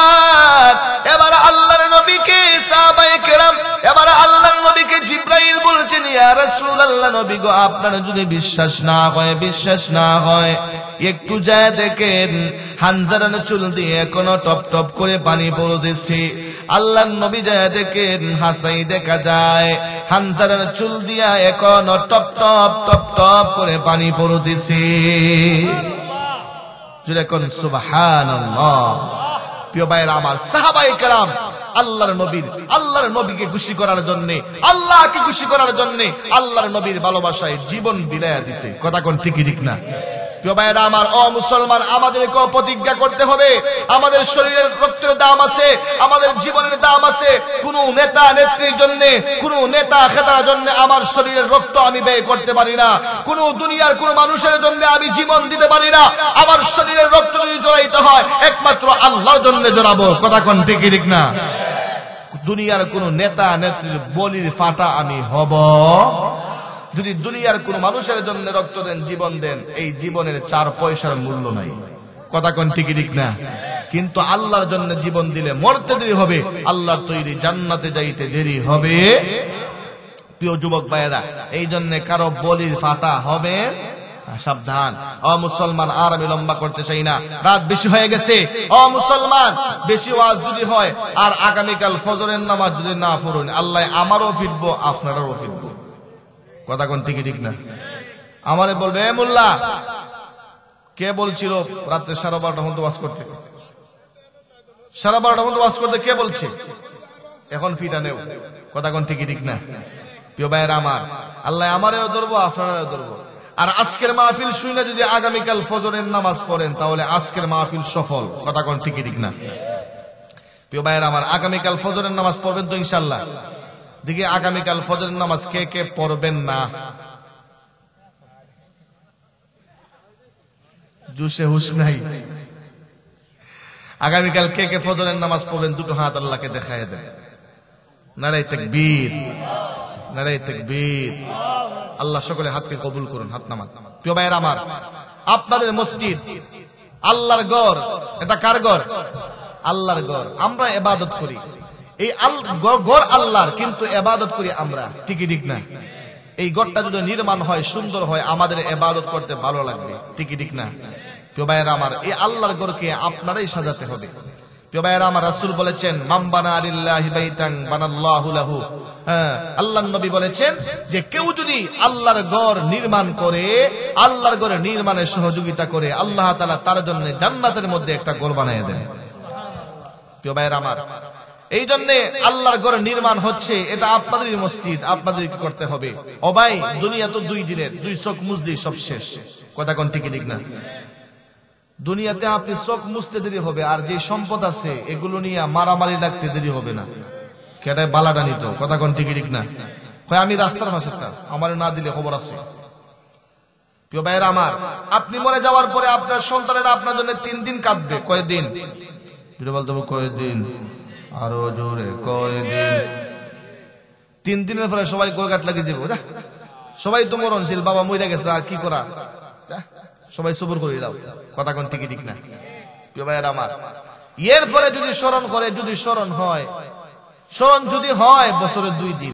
এবার আল্লাহর নবীকে সাহাবায়ে কেরাম, এবার আল্লাহর নবীকে জিবরাইল বলছেন, ইয়া রাসূলুল্লাহ, নবী গো, আপনার যদি বিশ্বাস না হয় একটু যায় দেখেন, হানজালার চুল দিয়ে এখনো টপ টপ করে পানি পড়তেছে। আল্লাহর নবী যায় দেখেন, হাসাই দেখা যায় হানজালার চুল দিয়া এখনো টপ টপ করে পানি পড়তেছে। জুড়ে কোন সুবহানাল্লাহ। প্রিয় ভাইরা আমার, সাহাবায়ে কেরাম আল্লাহর নবীকে খুশি করার জন্য, আল্লাহকে খুশি করার জন্য আল্লাহর নবীর ভালোবাসায় জীবন বিলায়া দিছে। কথা কোন ঠিক না? প্রিয় ভাইরা আমার, ও মুসলমান, আমাদেরকেও প্রতিজ্ঞা করতে হবে, আমাদের শরীরের রক্তের দাম আছে, আমাদের জীবনের দাম আছে। কোন নেতা নেত্রীর জন্য, কোন নেতা খেতার জন্য আমার শরীরের রক্ত আমি ব্যয় করতে পারি না। কোন দুনিয়ার কোন মানুষের জন্য আমি জীবন দিতে পারি না। আমার শরীরের রক্ত যদি জড়াইতে হয় একমাত্র আল্লাহর জন্য জড়াবো। কথা কোন ঠিক ঠিক না? দুনিয়ার কোন নেতা নেত্রীর বলির ফাটা আমি হব? যদি দুনিয়ার কোন মানুষের জন্য রক্ত দেন, জীবন দেন, এই জীবনের 4 পয়সার মূল্য নাই। কথা কোন ঠিক ঠিক না? কিন্তু আল্লাহর জন্য জীবন দিলে মরতে দেরি হবে, আল্লাহর তৈরি জান্নাতে যাইতে দেরি হবে। প্রিয় যুবক ভাইয়েরা, এই জন্য কারো বলির ফাটা হবে সাবধান। ও মুসলমান, আর আমি লম্বা করতে চাই না, রাত বেশি হয়ে গেছে। ও মুসলমান, বেশি ওয়াজ যদি হয় আর আগামীকাল ফজরের নামাজ যদি না পড়ুন, আল্লাহ আমারও ফিরবো, আপনারও ফিরবো। কথা কোন ঠিক ঠিক না? আমারে বলবে, এ মোল্লা, কে বলছিল রাত্রে 12:30 মতো ওয়াজ করতে? 12:30 মতো ওয়াজ করতে কে বলছে? এখন ফিটা নেও। কথা কোন ঠিক ঠিক না? প্রিয় ভাইয়েরা আমার, আল্লাহ আমারেও ধরবো, আপনারাও ধরবো। আর আজকের মাহফিল শুনে যদি আগামীকাল ফজরের নামাজ পড়েন, তাহলে আজকের মাহফিল সফল। কথা কোন ঠিক ঠিক না? প্রিয় ভাইয়েরা আমার, আগামীকাল ফজরের নামাজ পড়বেন তো ইনশাআল্লাহ? দেখি আগামীকাল ফজরের নামাজ কে কে পড়বেন না? জুসে হুশ নাই। আগামীকাল কে কে ফজরের নামাজ পড়বেন? দুটো হাত আল্লাহকে দেখায় দেন। নারায়ে তাকবীর, নারায়ে তাকবীর। আল্লাহ সকলে হাতকে কবুল করুন। হাত নামান। প্রিয় ভাইয়েরা আমার, আপনাদের মসজিদ আল্লাহর ঘর। এটা কার ঘর? আল্লাহর ঘর। আমরা ইবাদত করি, এই ঘর আল্লাহর, কিন্তু ইবাদত করি আমরা। ঠিকই ঠিক না? এই ঘরটা যদি নির্মাণ হয়, সুন্দর হয়, আমাদের ইবাদত করতে ভালো লাগবে। ঠিকই ঠিক না? প্রিয় ভাইয়েরা আমার, এই আল্লাহর ঘরকে আপনারাই সাজাতে হবে। প্রিয় ভাইয়েরা আমার, রাসূল বলেছেন, মান বানা লিল্লাহি বাইতান বানাল্লাহু লাহু। আল্লাহর নবী বলেছেন যে কেউ যদি আল্লাহর ঘর নির্মাণ করে, আল্লাহর ঘরের নির্মাণে সহযোগিতা করে, আল্লাহ তাআলা তার জন্য জান্নাতের মধ্যে একটা ঘর বানিয়ে দেন। প্রিয় ভাইয়েরা আমার, এই জন্য আল্লাহর ঘর নির্মাণ হচ্ছে, এটা আপনাদেরই মসজিদ, আপনাদের কি করতে হবে? ও ভাই, দুনিয়া তো 2 দিনের, 2 চোখ মুছলেই সব শেষ। কথা কোন ঠিক ঠিক না? দুনিয়াতে আপনি চোখ মুছতে দেরি হবে, আর যে সম্পদ আছে এগুলো নিয়ে মারামারি লাগতে দেরি হবে না। কেটায় বালাটা নিত। কথা কোন ঠিক ঠিক না? আমি রাস্তার পাশেরটা, আমার না দিলে খবর আছে। প্রিয় ভাইয়েরা আমার, আপনি মরে যাওয়ার পরে আপনার সন্তানেরা আপনার জন্য 3 দিন কাঁদবে। কয়দিন? বলতে হবে কয়দিন? আরো জোরে, কয়দিন? 3 দিনের পরে সবাই গোলগাট লাগিয়ে যাবো। সবাই তো মরণশীল, বাবা মরে গেছে, আর কি করা? সবাই সবর করে দাও। কথা কোন ঠিক ঠিক না? প্রিয় ভাইয়েরা আমার, এরপরে যদি স্মরণ করে, যদি স্মরণ হয়, স্মরণ যদি হয় বছরে 2 দিন।